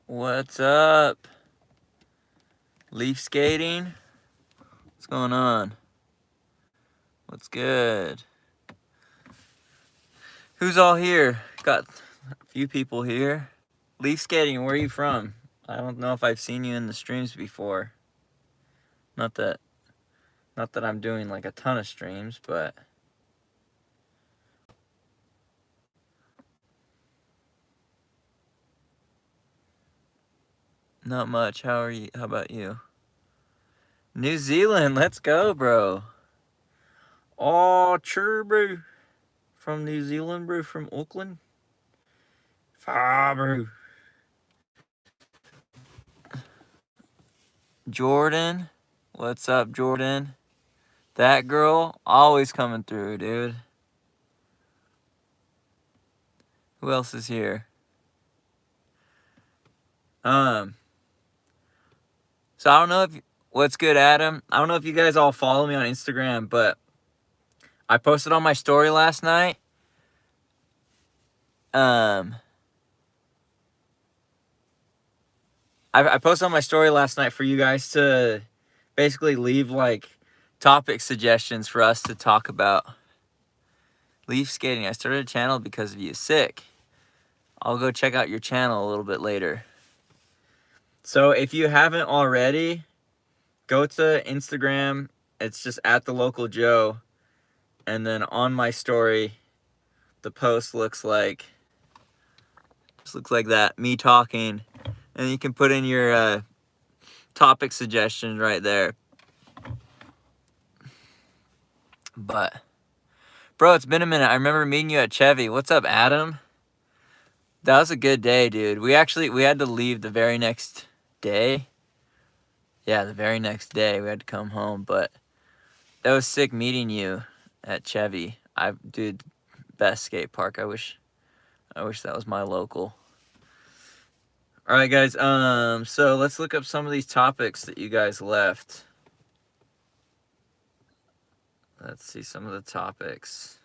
What's up? Leaf skating? What's going on? What's good? Who's all here? Got a few people here. Leaf skating, where are you from? I don't know if I've seen you in the streams before. Not that I'm doing like a ton of streams, but not much. How are you? How about you? New Zealand, let's go, bro. Oh, sure, bro. From New Zealand, bro. From Auckland. Far, bro. Jordan, what's up, Jordan? That girl, always coming through, dude. Who else is here? So I don't know if, what's good, Adam? I don't know if you guys all follow me on Instagram, but I posted on my story last night. I posted on my story last night for you guys to basically leave like topic suggestions for us to talk about. Leaf skating. I started a channel because of you. Sick. I'll go check out your channel a little bit later. So if you haven't already, go to Instagram. It's just at the local Joe. And then on my story, the post looks like that, me talking. And you can put in your topic suggestions right there. But, bro, it's been a minute. I remember meeting you at Chevy. What's up, Adam? That was a good day, dude. We had to leave the very next day. Yeah, the very next day we had to come home, but that was sick meeting you at Chevy. Dude, best skate park. I wish that was my local. All right, guys. So let's look up some of these topics that you guys left. Let's see some of the topics.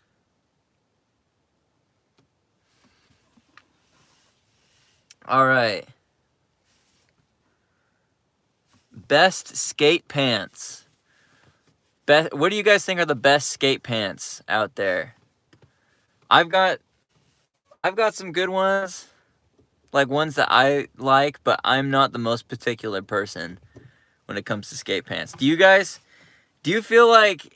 All right. Best skate pants. What do you guys think are the best skate pants out there? I've got some good ones, like ones that I like, but I'm not the most particular person when it comes to skate pants. Do you feel like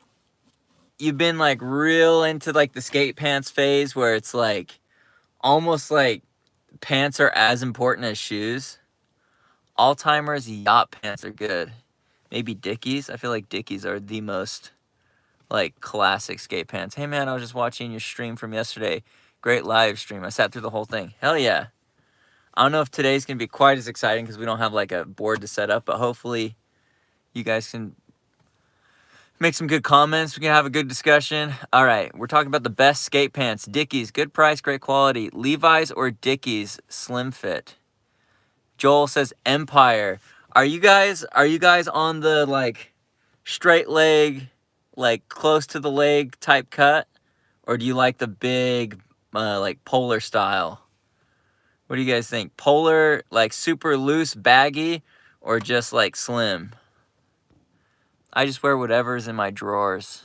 you've been like real into like the skate pants phase where it's like almost like pants are as important as shoes? All-timers yacht pants are good. Maybe Dickies. I feel like Dickies are the most like classic skate pants. Hey man, I was just watching your stream from yesterday. Great live stream. I sat through the whole thing. Hell yeah. I don't know if today's gonna be quite as exciting because we don't have like a board to set up, but hopefully you guys can make some good comments. We can have a good discussion. All right, we're talking about the best skate pants. Dickies, good price, great quality. Levi's or Dickies, slim fit. Joel says Empire. Are you guys on the like straight leg, like close to the leg type cut, or do you like the big like polar style? What do you guys think? Polar, like super loose, baggy, or just like slim? I just wear whatever's in my drawers.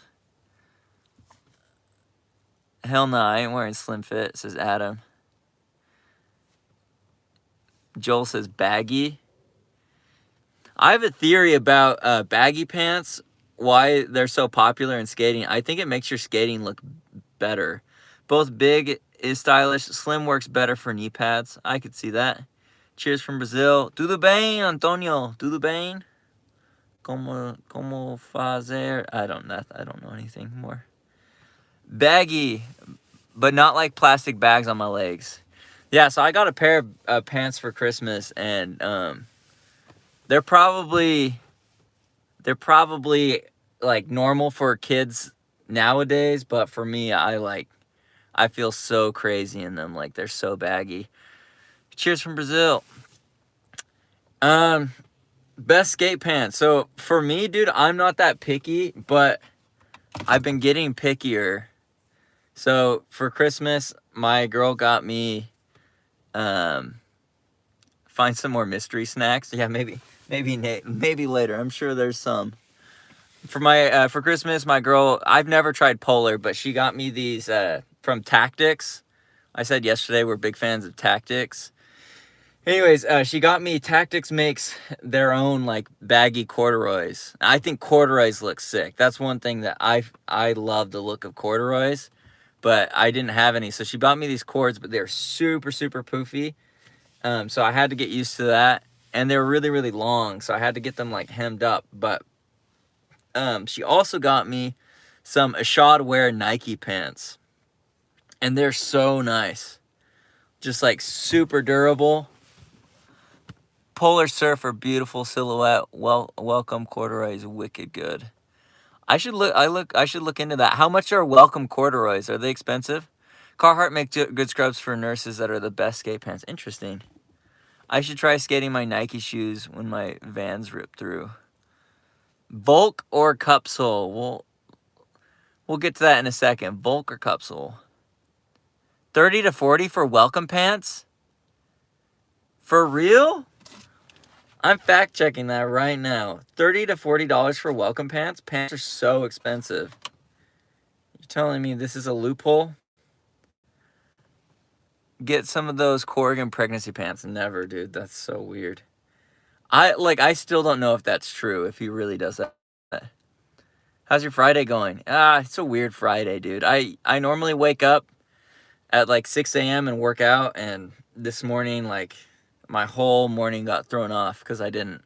Hell no, I ain't wearing slim fit, says Adam. Joel says baggy. I have a theory about baggy pants, why they're so popular in skating. I think it makes your skating look better. Both big is stylish. Slim works better for knee pads. I could see that. Cheers from Brazil. Tudo bem, Antonio? Tudo bem? Como fazer? I don't know anything more. Baggy, but not like plastic bags on my legs. Yeah, so I got a pair of pants for Christmas, and they're probably like normal for kids nowadays, but for me, I feel so crazy in them. Like they're so baggy. Cheers from Brazil. Best skate pants. So for me, dude, I'm not that picky, but I've been getting pickier. So for Christmas, my girl got me Find some more mystery snacks. Yeah, maybe later. I'm sure there's some. For my for Christmas, my girl, I've never tried Polar, but she got me these from Tactics. I said yesterday we're big fans of Tactics. Anyways, she got me, Tactics makes their own like baggy corduroys. I think corduroys look sick. That's one thing that I love the look of corduroys, but I didn't have any. So she bought me these cords, but they're super, super poofy. So I had to get used to that. And they're really, really long, so I had to get them like hemmed up. But she also got me some Ashad Wear Nike pants. And they're so nice. Just like super durable. Polar Surfer, beautiful silhouette. Welcome corduroys, wicked good. I should look into that. How much are Welcome corduroys? Are they expensive? Carhartt make good scrubs for nurses that are the best skate pants. Interesting. I should try skating my Nike shoes when my Vans rip through. Volk or cup sole? We'll get to that in a second. Volk or cup sole? 30 to 40 for Welcome pants? For real? I'm fact checking that right now. $30 to $40 for Welcome pants? Pants are so expensive. You're telling me this is a loophole? Get some of those Corrigan pregnancy pants. Never, dude. That's so weird. I still don't know if that's true, if he really does that. How's your Friday going? It's a weird Friday, dude. I normally wake up at like 6 a.m. and work out, and this morning, like, my whole morning got thrown off because I didn't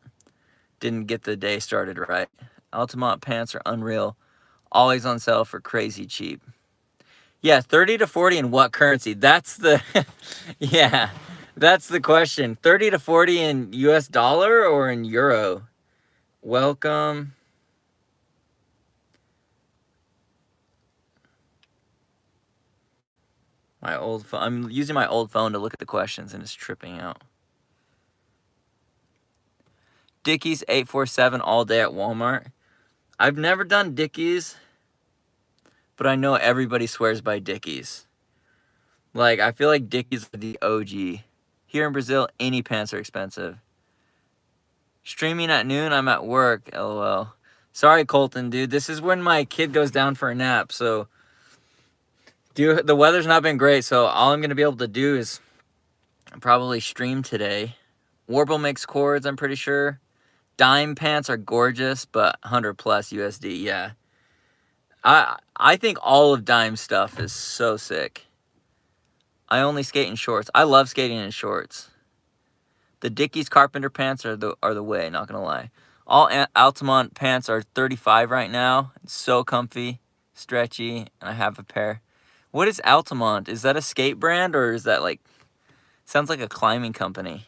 get the day started right. Altamont pants are unreal. Always on sale for crazy cheap. Yeah, 30 to 40 in what currency? That's the yeah, that's the question. 30 to 40 in US dollar or in euro? Welcome. My old phone. I'm using my old phone to look at the questions and it's tripping out. Dickies 847 all day at Walmart. I've never done Dickies, but I know everybody swears by Dickies. Like, I feel like Dickies are the OG. Here in Brazil, any pants are expensive. Streaming at noon, I'm at work, LOL. Sorry, Colton, dude. This is when my kid goes down for a nap, so... Dude, the weather's not been great, so all I'm going to be able to do is probably stream today. Warble makes cords, I'm pretty sure. Dime pants are gorgeous, but 100 plus USD, yeah. I think all of Dime stuff is so sick. I only skate in shorts. I love skating in shorts. The Dickies Carpenter pants are the way, not gonna lie. All Altamont pants are 35 right now. It's so comfy, stretchy, and I have a pair. What is Altamont? Is that a skate brand, or is that like... Sounds like a climbing company.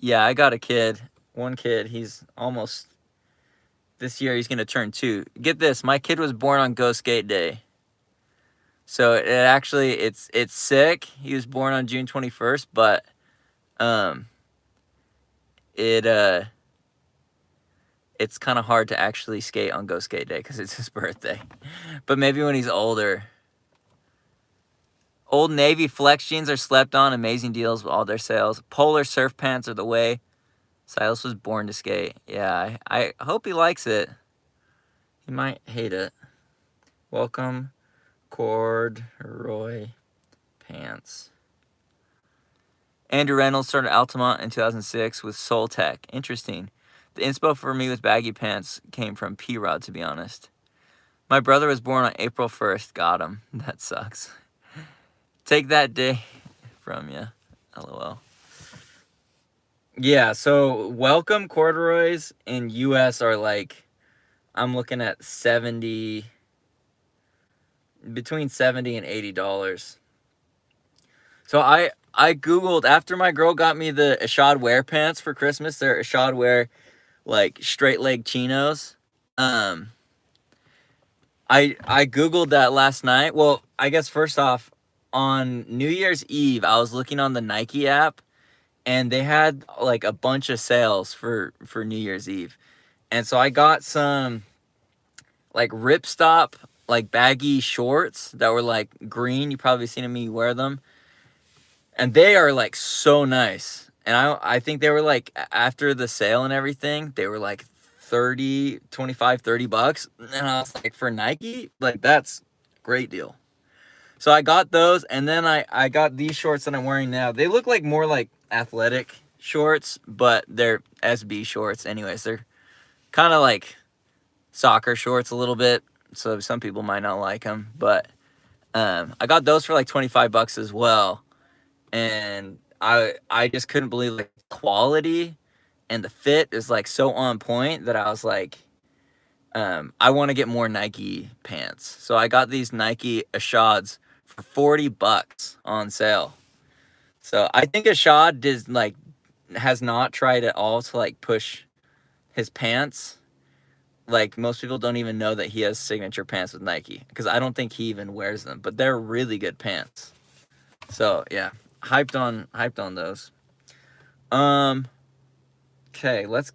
Yeah, I got a kid. One kid. He's almost... This year he's gonna turn 2. Get this, my kid was born on Go Skate Day. So it actually, it's sick. He was born on June 21st, but it's kind of hard to actually skate on Go Skate Day because it's his birthday. But maybe when he's older. Old Navy flex jeans are slept on. Amazing deals with all their sales. Polar surf pants are the way. Silas was born to skate. Yeah, I hope he likes it. He might hate it. Welcome. Corduroy pants. Andrew Reynolds started Altamont in 2006 with Soul Tech. Interesting. The inspo for me with baggy pants came from P-Rod, to be honest. My brother was born on April 1st. Got him. That sucks. Take that day from you. LOL. Yeah, so Welcome corduroys in US are like, I'm looking at 70... between $70 and $80. So I Googled, after my girl got me the Ashad Wear pants for Christmas, they're Ashad Wear, like, straight leg chinos. I Googled that last night. Well, I guess first off, on New Year's Eve, I was looking on the Nike app, and they had, like, a bunch of sales for New Year's Eve. And so I got some, like, ripstop, like, baggy shorts that were, like, green. You probably seen me wear them. And they are like so nice. And I think they were like, after the sale and everything, they were like 30, 25, $30. And I was like, for Nike, like that's a great deal. So I got those, and then I got these shorts that I'm wearing now. They look like more like athletic shorts, but they're SB shorts anyways. They're kind of like soccer shorts a little bit, so some people might not like them. But I got those for like $25 as well. And I just couldn't believe like the quality and the fit is like so on point that I was like, I want to get more Nike pants. So I got these Nike Ashads for $40 on sale. So I think Ashad has not tried at all to like push his pants. Like most people don't even know that he has signature pants with Nike because I don't think he even wears them, but they're really good pants. So yeah, hyped on those. Okay, let's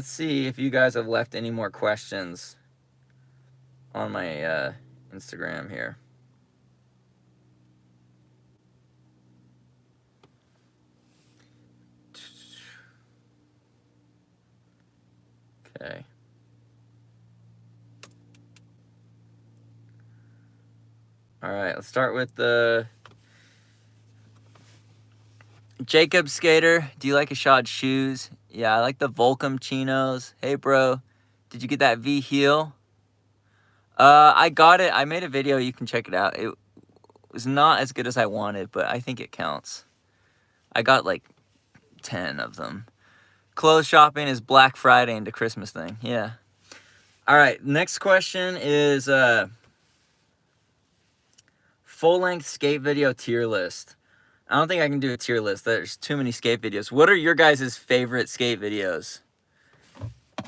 see if you guys have left any more questions on my Instagram here. Okay. All right, let's start with the Jacob Skater. Do you like Ashad shoes? Yeah, I like the Volcom chinos. Hey, bro, did you get that V heel? I got it. I made a video. You can check it out. It was not as good as I wanted, but I think it counts. I got like 10 of them. Clothes shopping is Black Friday into Christmas thing. Yeah. All right, next question is full-length skate video tier list. I don't think I can do a tier list. There's too many skate videos. What are your guys' favorite skate videos?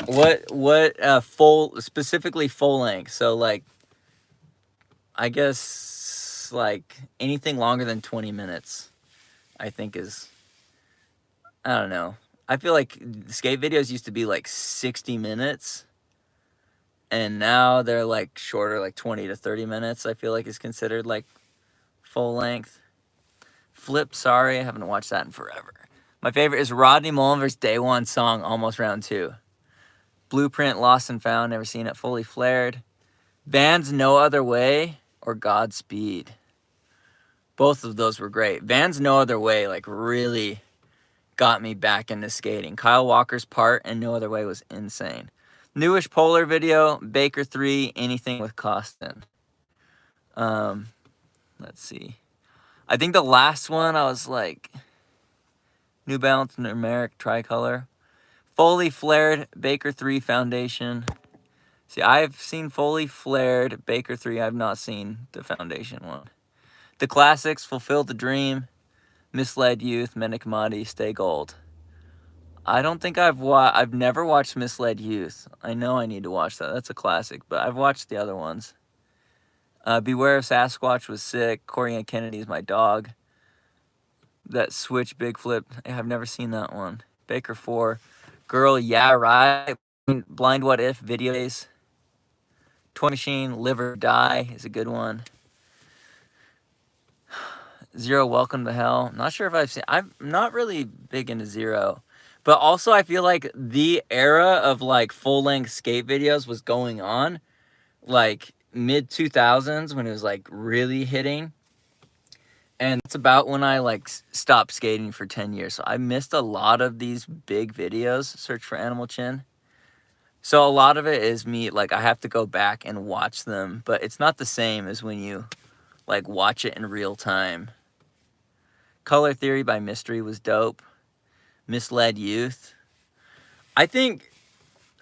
What specifically full length? So like, I guess like anything longer than 20 minutes, I think is, I don't know. I feel like skate videos used to be like 60 minutes. And now they're like shorter, like 20 to 30 minutes, I feel like is considered like full length. Flip, sorry, I haven't watched that in forever. My favorite is Rodney Mullen vs. Day One song, Almost Round 2. Blueprint, Lost and Found, never seen it. Fully Flared. Vans No Other Way or Godspeed. Both of those were great. Vans No Other Way like really got me back into skating. Kyle Walker's part and No Other Way was insane. Newish Polar video, Baker 3, anything with Costin. Let's see. I think the last one I was like New Balance Numeric Tricolor. Fully Flared, Baker 3 Foundation. See, I've seen Fully Flared, Baker 3. I've not seen the Foundation one. The classics, Fulfill the Dream, Misled Youth, Menicamati, Stay Gold. I don't think I've never watched Misled Youth. I know I need to watch that. That's a classic, but I've watched the other ones. Beware of Sasquatch was sick. Corrigan Kennedy is my dog. That Switch Big Flip, I've never seen that one. Baker 4. Girl, yeah, right. Blind What If, Video Days. Toy Machine, Live or Die is a good one. Zero, Welcome to Hell. Not sure if I've seen, I'm not really big into Zero. But also I feel like the era of like full-length skate videos was going on. Like mid-2000s when it was like really hitting. And it's about when I like stopped skating for 10 years. So I missed a lot of these big videos. Search for Animal Chin. So a lot of it is me, like I have to go back and watch them. But it's not the same as when you like watch it in real time. Color Theory by Mystery was dope. Misled Youth. I think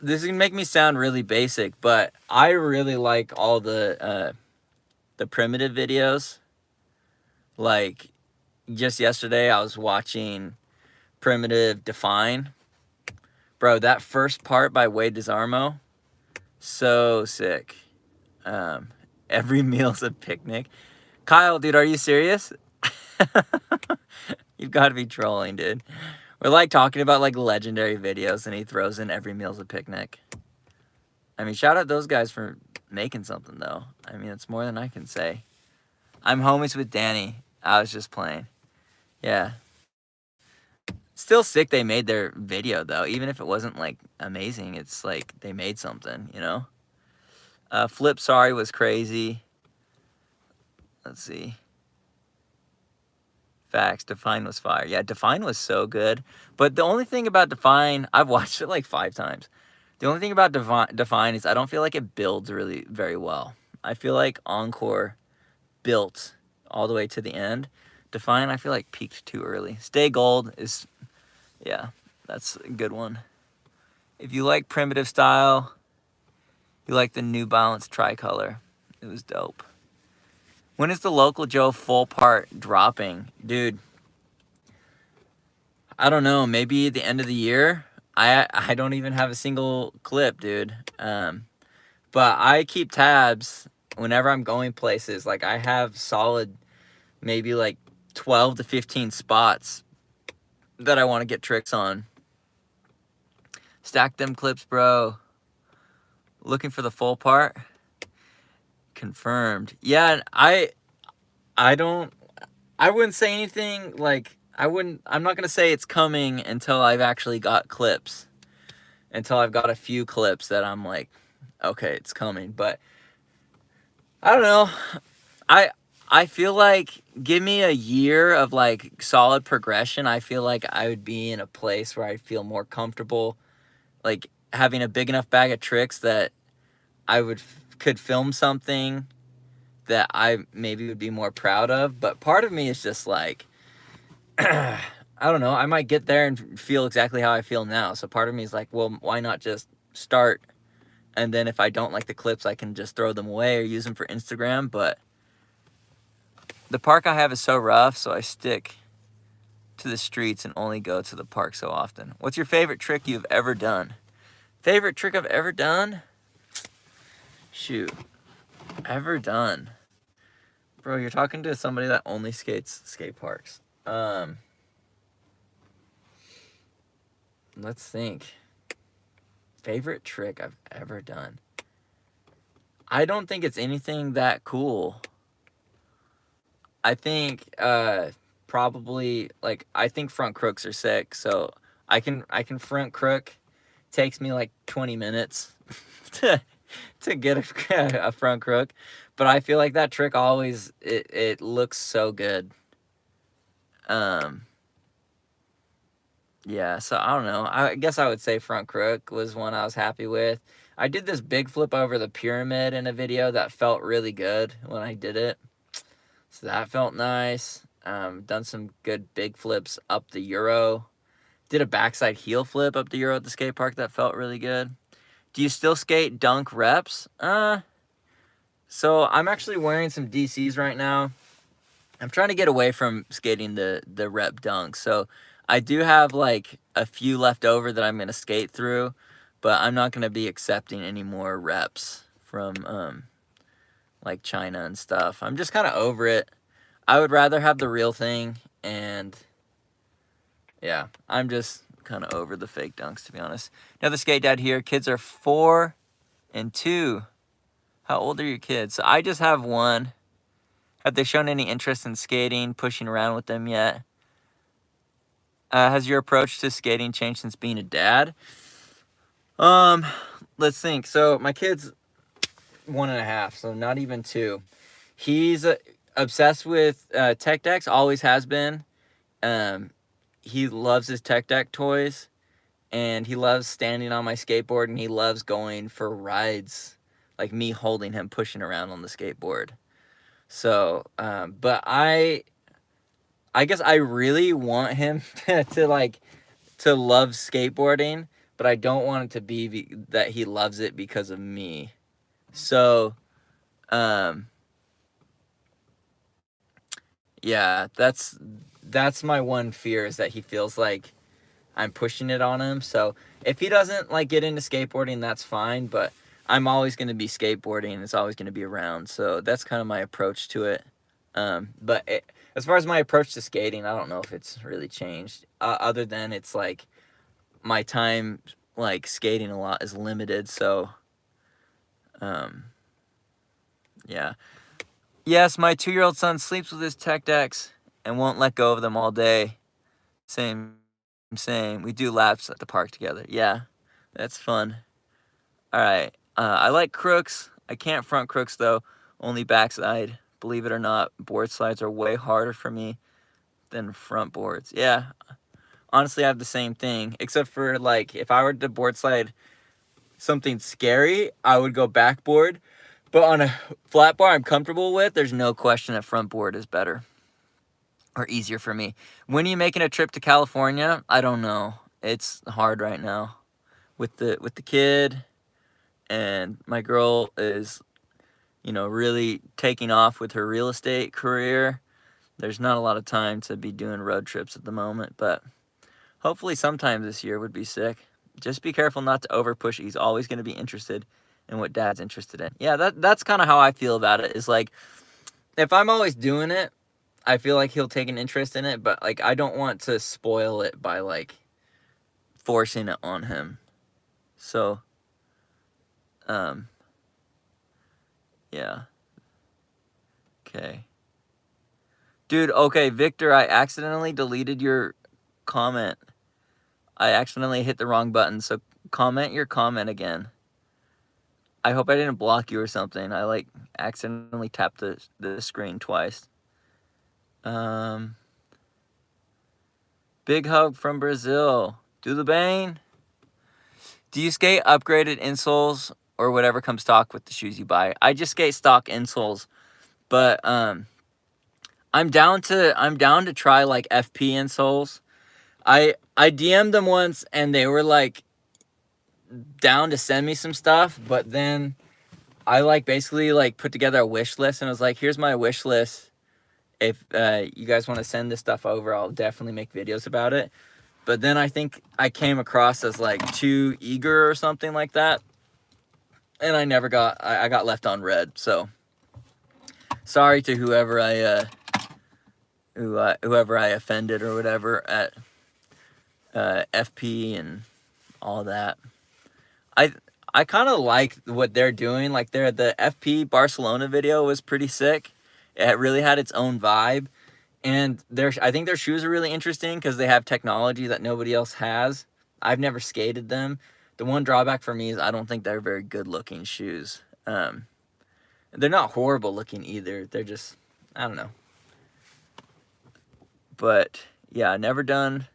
this is going to make me sound really basic, but I really like all the primitive videos. Like, just yesterday, I was watching Primitive Define. Bro, that first part by Wade Desarmo, so sick. Every meal's a picnic. Kyle, dude, are you serious? You've got to be trolling, dude. We're like talking about like legendary videos, and he throws in Every Meal's a Picnic. I mean, shout out those guys for making something, though. I mean, it's more than I can say. I'm homies with Danny. I was just playing. Yeah. Still sick they made their video, though. Even if it wasn't, like, amazing, it's like they made something, you know? Flip Sorry was crazy. Let's see. Facts. Define was fire. Yeah, Define was so good. But the only thing about Define, I've watched it like 5 times. The only thing about Define is I don't feel like it builds really very well. I feel like Encore built all the way to the end. Define, I feel like peaked too early. Stay Gold is, yeah, that's a good one. If you like primitive style, you like the New Balance tricolor. It was dope. When is the Local Joe full part dropping? Dude, I don't know. Maybe at the end of the year. I don't even have a single clip, dude. But I keep tabs whenever I'm going places. Like, I have solid maybe like 12 to 15 spots that I want to get tricks on. Stack them clips, bro. Looking for the full part. Confirmed. Yeah, I wouldn't say anything like, I'm not gonna say it's coming until I've actually got clips. Until I've got a few clips that I'm like, okay, it's coming. But I don't know. I feel like, give me a year of like solid progression. I feel like I would be in a place where I feel more comfortable, like having a big enough bag of tricks that I could film something that I maybe would be more proud of. But part of me is just like, I don't know, I might get there and feel exactly how I feel now. So part of me is like, well, why not just start? And then if I don't like the clips, I can just throw them away or use them for Instagram. But the park I have is so rough, so I stick to the streets and only go to the park so often. What's your favorite trick you've ever done? Favorite trick I've ever done? Shoot. Ever done? Bro, you're talking to somebody that only skates skate parks. Let's think. Favorite trick I've ever done. I don't think it's anything that cool. I think probably, like, I think front crooks are sick, so I can front crook. Takes me like 20 minutes to get a front crook, but I feel like that trick always, it looks so good. Yeah, so I don't know. I guess I would say front crook was one I was happy with. I did this big flip over the pyramid in a video that felt really good when I did it. So that felt nice. Done some good big flips up the Euro. Did a backside heel flip up the Euro at the skate park that felt really good. Do you still skate dunk reps? So I'm actually wearing some DCs right now. I'm trying to get away from skating the rep dunks. So I do have like a few left over that I'm going to skate through, but I'm not going to be accepting any more reps from like China and stuff. I'm just kind of over it. I would rather have the real thing, and yeah, I'm just kind of over the fake dunks, to be honest. Another skate dad here. Kids are 4 and 2. How old are your kids? So I just have one. Have they shown any interest in skating, pushing around with them yet? Has your approach to skating changed since being a dad? Let's think. So my kid's 1.5, so not even 2. He's obsessed with tech decks, always has been. He loves his tech deck toys, and he loves standing on my skateboard, and he loves going for rides, like me holding him, pushing around on the skateboard. So, but I guess I really want him to love skateboarding, but I don't want it to be that he loves it because of me. So, yeah, that's my one fear, is that he feels like I'm pushing it on him. So if he doesn't like get into skateboarding, that's fine, but I'm always going to be skateboarding. It's always going to be around. So that's kind of my approach to it. As far as my approach to skating, I don't know if it's really changed, other than it's like my time like skating a lot is limited. So yeah. Yes, my 2-year-old son sleeps with his tech decks and won't let go of them all day. Same. We do laps at the park together. Yeah, that's fun. All right. I like crooks. I can't front crooks though. Only backside. Believe it or not, board slides are way harder for me than front boards. Yeah. Honestly, I have the same thing, except for like if I were to board slide something scary, I would go backboard. But on a flat bar I'm comfortable with, there's no question that front board is better or easier for me. When are you making a trip to California? I don't know. It's hard right now with the kid, and my girl is, you know, really taking off with her real estate career. There's not a lot of time to be doing road trips at the moment, but hopefully sometime this year would be sick. Just be careful not to over push. He's always going to be interested in what dad's interested in. Yeah, that's kind of how I feel about it. Is like, if I'm always doing it, I feel like he'll take an interest in it, but like I don't want to spoil it by like forcing it on him. So, yeah. Okay. Dude, okay, Victor, I accidentally deleted your comment. I accidentally hit the wrong button, so comment your comment again. I hope I didn't block you or something. I like accidentally tapped the screen twice. Big hug from Brazil. Do the bane. Do you skate upgraded insoles or whatever comes stock with the shoes you buy? I just skate stock insoles, but I'm down to try like FP insoles. I DM'd them once and they were like down to send me some stuff, but then I like basically like put together a wish list and I was like, here's my wish list. If you guys want to send this stuff over, I'll definitely make videos about it. But then I think I came across as like too eager or something like that, and I never got. I got left on red. So sorry to whoever I offended or whatever at FP and all that. I kind of like what they're doing. Like the FP Barcelona video was pretty sick. It really had its own vibe. And I think their shoes are really interesting because they have technology that nobody else has. I've never skated them. The one drawback for me is I don't think they're very good looking shoes. They're not horrible looking either. They're just, I don't know. But yeah, never done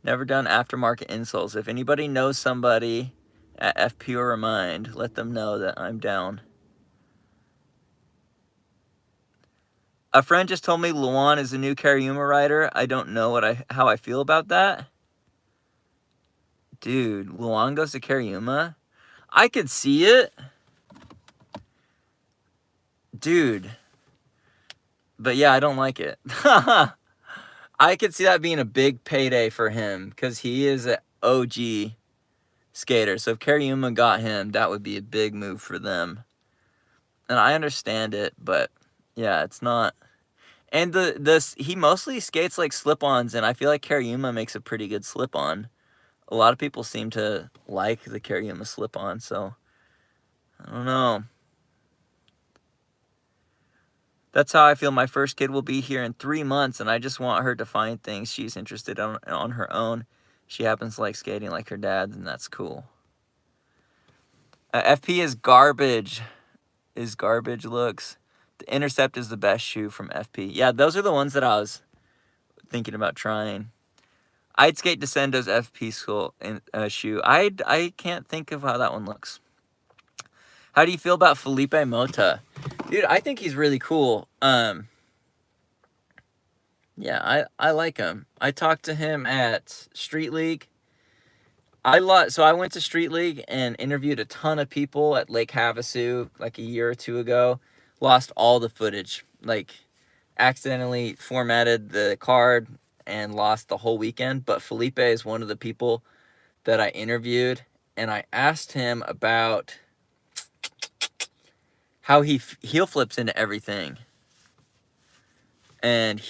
aftermarket insoles. If anybody knows somebody at FP or Remind, let them know that I'm down. A friend just told me Luan is a new kariyuma rider. I don't know how I feel about that. Dude, Luan goes to kariyuma? I could see it. Dude. But yeah, I don't like it. I could see that being a big payday for him because he is an OG skater. So if kariyuma got him, that would be a big move for them. And I understand it, but yeah, it's not. And he mostly skates like slip-ons, and I feel like kariyuma makes a pretty good slip-on. A lot of people seem to like the kariyuma slip-on, so I don't know. That's how I feel. My first kid will be here in 3 months, and I just want her to find things she's interested in on her own. She happens to like skating like her dad, and that's cool. FP is garbage. Looks. The Intercept is the best shoe from FP. Yeah, those are the ones that I was thinking about trying. I'd skate Descendo's FP school shoe. I can't think of how that one looks. How do you feel about Felipe Mota? Dude, I think he's really cool. Yeah, I like him. I talked to him at Street League. So I went to Street League and interviewed a ton of people at Lake Havasu like a year or two ago. Lost all the footage. Like, accidentally formatted the card and lost the whole weekend. But Felipe is one of the people that I interviewed, and I asked him about how he heel flips into everything. And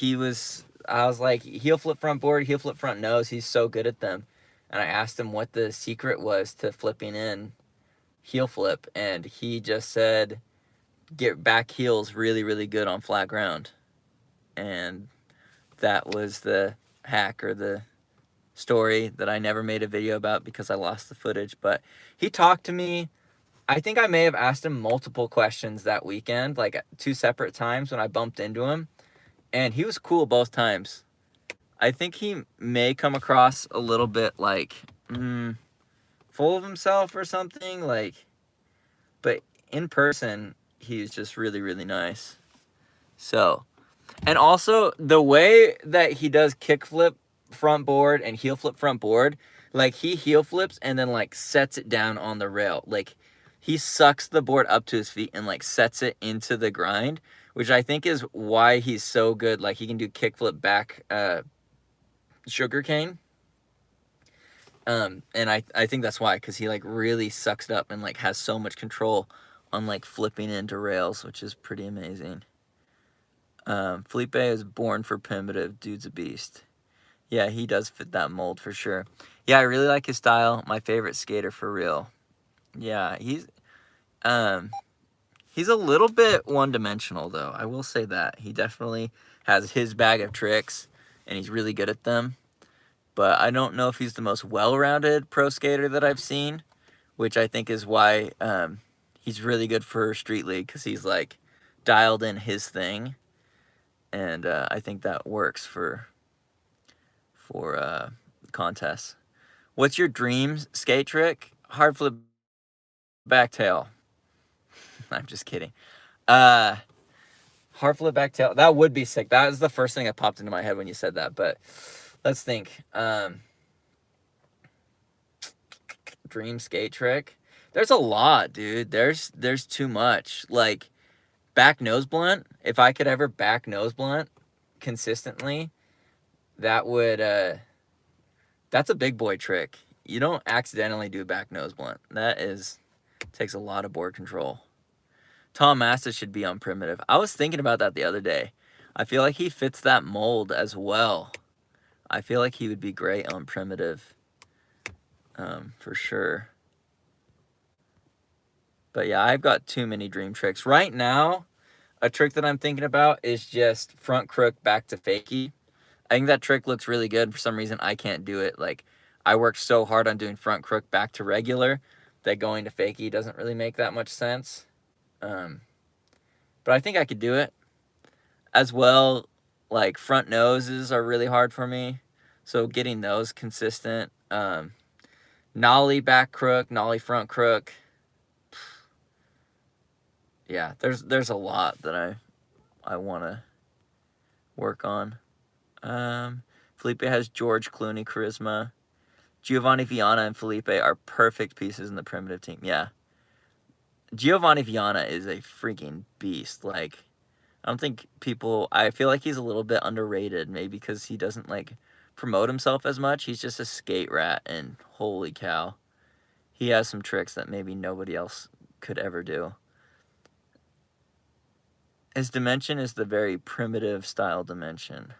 I was like, heel flip front board, heel flip front nose. He's so good at them. And I asked him what the secret was to flipping in heel flip, and he just said get back heels really, really good on flat ground. And that was the hack or the story that I never made a video about because I lost the footage. But he talked to me. I think I may have asked him multiple questions that weekend, like 2 separate times when I bumped into him. And he was cool both times. I think he may come across a little bit like full of himself or something. Like, but in person, he's just really, really nice. So, and also the way that he does kickflip front board and heel flip front board, like he heel flips and then like sets it down on the rail. Like he sucks the board up to his feet and like sets it into the grind, which I think is why he's so good. Like he can do kickflip back sugarcane. And I think that's why, because he like really sucks it up and like has so much control on like flipping into rails, which is pretty amazing. Felipe is born for primitive. Dude's a beast. Yeah, he does fit that mold for sure. Yeah, I really like his style. My favorite skater for real. Yeah, he's a little bit one-dimensional though. I will say that. He definitely has his bag of tricks and he's really good at them. But I don't know if he's the most well-rounded pro skater that I've seen, which I think is why he's really good for Street League, because he's like dialed in his thing. And I think that works for contests. What's your dream skate trick? Hard flip back tail. I'm just kidding. Hard flip back tail. That would be sick. That was the first thing that popped into my head when you said that. But let's think. Dream skate trick. There's a lot, dude. There's too much. Like back nose blunt. If I could ever back nose blunt consistently, that would that's a big boy trick. You don't accidentally do back nose blunt. Takes a lot of board control. Tom Asta should be on primitive. I was thinking about that the other day. I feel like he fits that mold as well. I feel like he would be great on primitive, for sure. But yeah, I've got too many dream tricks. Right now, a trick that I'm thinking about is just front crook back to fakie. I think that trick looks really good. For some reason, I can't do it. Like, I worked so hard on doing front crook back to regular that going to fakie doesn't really make that much sense. But I think I could do it. As well, like, front noses are really hard for me. So getting those consistent. Nollie back crook, nollie front crook. Yeah, there's a lot that I want to work on. Felipe has George Clooney charisma. Giovanni Viana and Felipe are perfect pieces in the primitive team. Yeah. Giovanni Viana is a freaking beast. Like, I feel like he's a little bit underrated, maybe because he doesn't like promote himself as much. He's just a skate rat, and holy cow, he has some tricks that maybe nobody else could ever do. His dimension is the very primitive style dimension.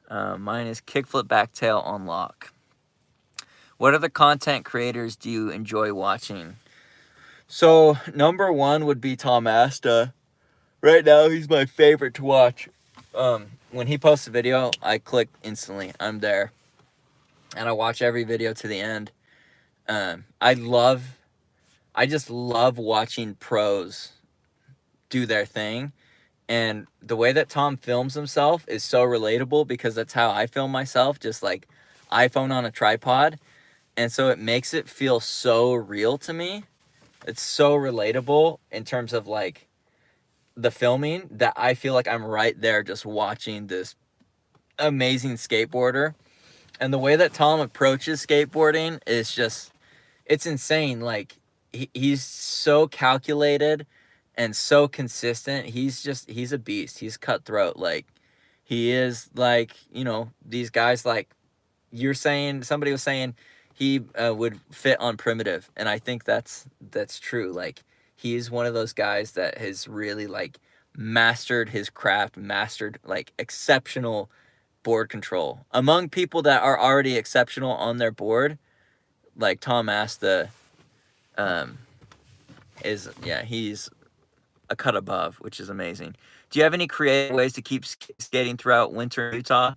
Mine is kickflip back tail on lock. What other content creators do you enjoy watching? So, number one would be Tom Asta. Right now, he's my favorite to watch. When he posts a video, I click instantly. I'm there. And I watch every video to the end. I just love watching pros do their thing. And the way that Tom films himself is so relatable, because that's how I film myself, just like iPhone on a tripod. And so it makes it feel so real to me. It's so relatable in terms of like the filming, that I feel like I'm right there just watching this amazing skateboarder. And the way that Tom approaches skateboarding is just, it's insane. Like he's so calculated and so consistent. He's a beast. He's cutthroat. Like he is, like, you know, these guys, like somebody was saying he would fit on primitive. And I think that's true. Like he's one of those guys that has really like mastered his craft, mastered like exceptional board control. Among people that are already exceptional on their board, like Tom Asta he's a cut above, which is amazing. Do you have any creative ways to keep skating throughout winter in Utah?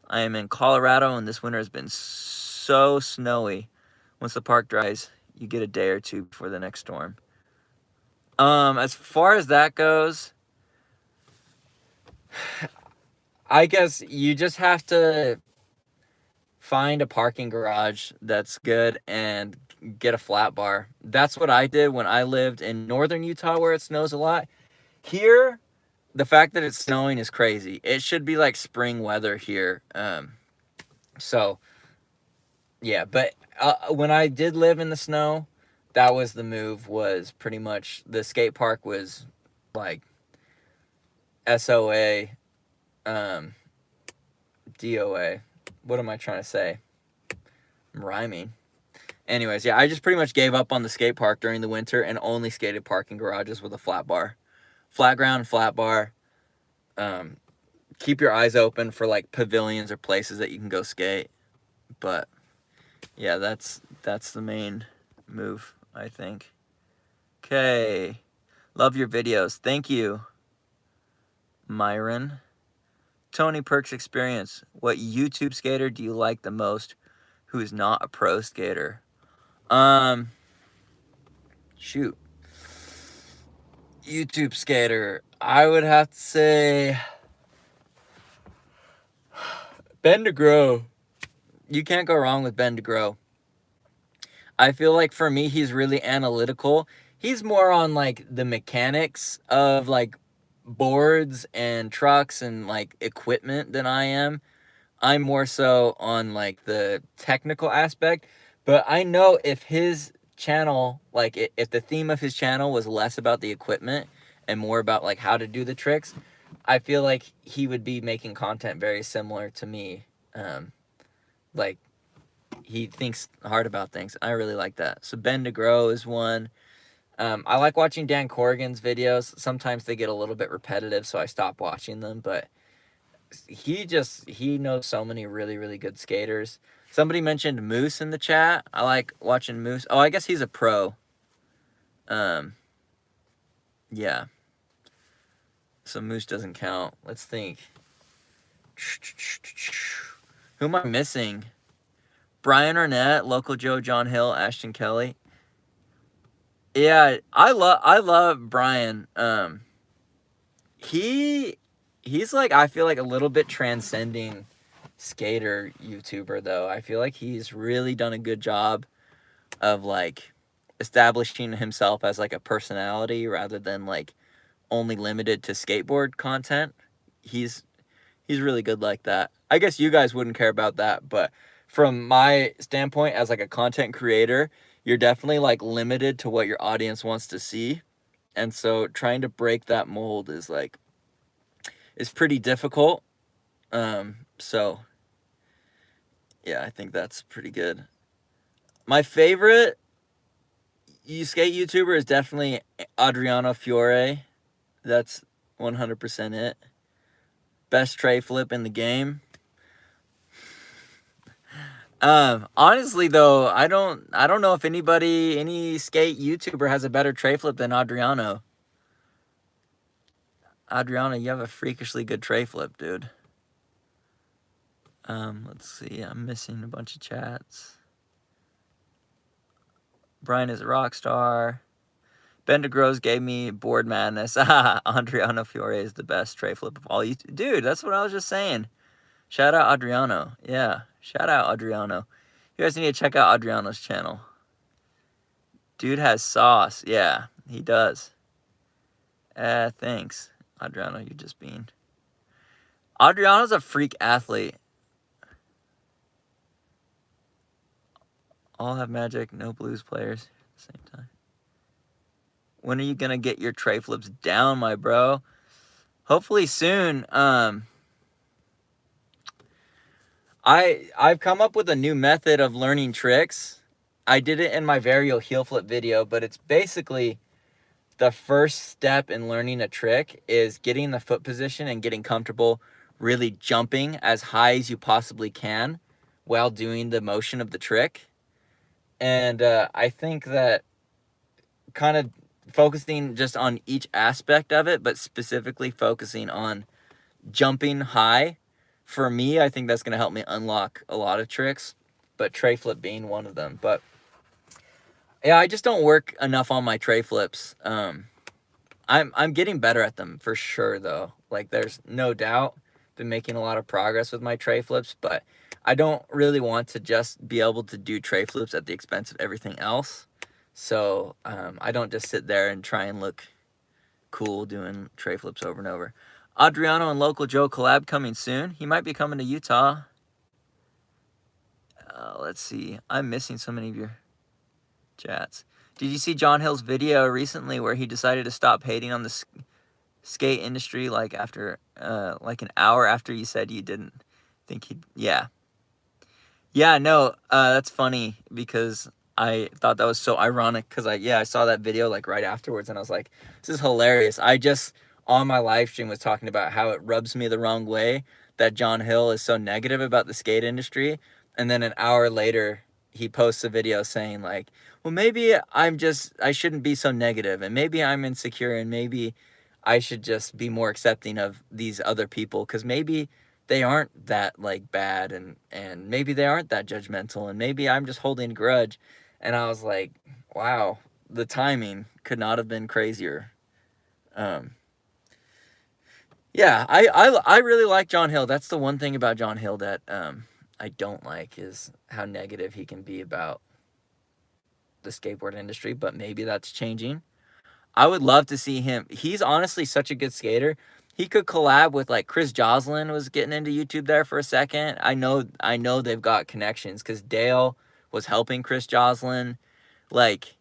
I am in Colorado, and this winter has been so snowy. Once the park dries, you get a day or two before the next storm. As far as that goes, I guess you just have to find a parking garage that's good and get a flat bar. That's what I did when I lived in northern Utah where it snows a lot. Here, the fact that it's snowing is crazy. It should be like spring weather here. So, yeah, but when I did live in the snow, that was the move, was pretty much the skate park was like SOA, DOA. What am I trying to say? I'm rhyming. Anyways, yeah, I just pretty much gave up on the skate park during the winter and only skated parking garages with a flat bar. Flat ground, flat bar. Keep your eyes open for like pavilions or places that you can go skate. But yeah, that's the main move, I think. Okay. Love your videos. Thank you, Myron. Tony Perks Experience. What YouTube skater do you like the most who is not a pro skater? Shoot. YouTube skater. I would have to say Ben DeGrow. You can't go wrong with Ben DeGrow. I feel like for me, he's really analytical. He's more on like the mechanics of like boards and trucks and like equipment than I am. I'm more so on like the technical aspect. But I know if his channel, like if the theme of his channel was less about the equipment and more about like how to do the tricks, I feel like he would be making content very similar to me. Like he thinks hard about things. I really like that. So Ben DeGrow is one. I like watching Dan Corrigan's videos. Sometimes they get a little bit repetitive, so I stop watching them. But he knows so many really, really good skaters. Somebody mentioned Moose in the chat. I like watching Moose. Oh, I guess he's a pro. Yeah. So Moose doesn't count. Let's think. Who am I missing? Brian Arnett, Local Joe, John Hill, Ashton Kelly. Yeah, I love Brian. He's like, I feel like a little bit transcending skater YouTuber though. I feel like he's really done a good job of like establishing himself as like a personality rather than like only limited to skateboard content. He's really good like that. I guess you guys wouldn't care about that, but from my standpoint as like a content creator, you're definitely like limited to what your audience wants to see. And so trying to break that mold is like, is pretty difficult. So yeah, I think that's pretty good. My favorite skate YouTuber is definitely Adriana Fiore. That's 100% it. Best tray flip in the game. Honestly though, I don't know if any skate YouTuber has a better tray flip than Adriano. Adriana, you have a freakishly good tray flip, dude. Let's see. I'm missing a bunch of chats. Brian is a rock star. Ben DeGrows gave me board madness. Adriano Fiore is the best tray flip of all. Dude, that's what I was just saying. Shout out Adriano. Yeah, shout out Adriano. You guys need to check out Adriano's channel. Dude has sauce. Yeah, he does. Thanks, Adriano. You're just being. Adriano's a freak athlete. All have magic, no blues players at the same time. When are you gonna get your tray flips down, my bro? Hopefully soon. I've come up with a new method of learning tricks. I did it in my Vario heel flip video, but it's basically the first step in learning a trick is getting the foot position and getting comfortable really jumping as high as you possibly can while doing the motion of the trick. And I think that kind of focusing just on each aspect of it, but specifically focusing on jumping high. For me, I think that's going to help me unlock a lot of tricks, but tray flip being one of them. But yeah, I just don't work enough on my tray flips. I'm getting better at them for sure, though. Like, there's no doubt. Been making a lot of progress with my tray flips, but I don't really want to just be able to do tray flips at the expense of everything else. So I don't just sit there and try and look cool doing tray flips over and over. Adriano and Local Joe collab coming soon. He might be coming to Utah. Let's see. I'm missing so many of your chats. Did you see John Hill's video recently where he decided to stop hating on the skate industry like after like an hour after you said you didn't think he'd... Yeah, no, that's funny because I thought that was so ironic because I saw that video like right afterwards and I was like, this is hilarious. I just on my live stream was talking about how it rubs me the wrong way that John Hill is so negative about the skate industry, and then an hour later he posts a video saying like, well, maybe I shouldn't be so negative, and maybe I'm insecure, and maybe I should just be more accepting of these other people because maybe they aren't that like bad, and maybe they aren't that judgmental, and maybe I'm just holding a grudge. And I was like, wow, the timing could not have been crazier. Yeah, I really like John Hill. That's the one thing about John Hill that I don't like is how negative he can be about the skateboard industry, but maybe that's changing. I would love to see him. He's honestly such a good skater. He could collab with like Chris Joslin was getting into YouTube there for a second. I know they've got connections because Dale was helping Chris Joslin. Like,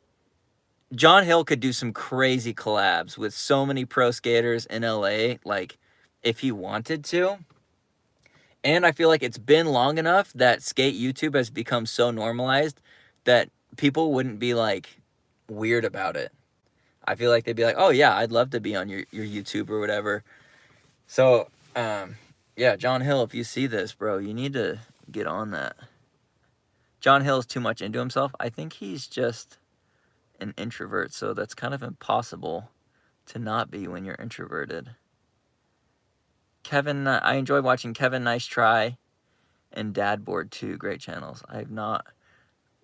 John Hill could do some crazy collabs with so many pro skaters in LA, like, if he wanted to. And I feel like it's been long enough that skate YouTube has become so normalized that people wouldn't be, like, weird about it. I feel like they'd be like, oh, yeah, I'd love to be on your YouTube or whatever. So, yeah, John Hill, if you see this, bro, you need to get on that. John Hill is too much into himself. I think he's just an introvert, so that's kind of impossible to not be when you're introverted. Kevin, I enjoy watching Kevin Nice Try and Dadboard too. Great channels. I have not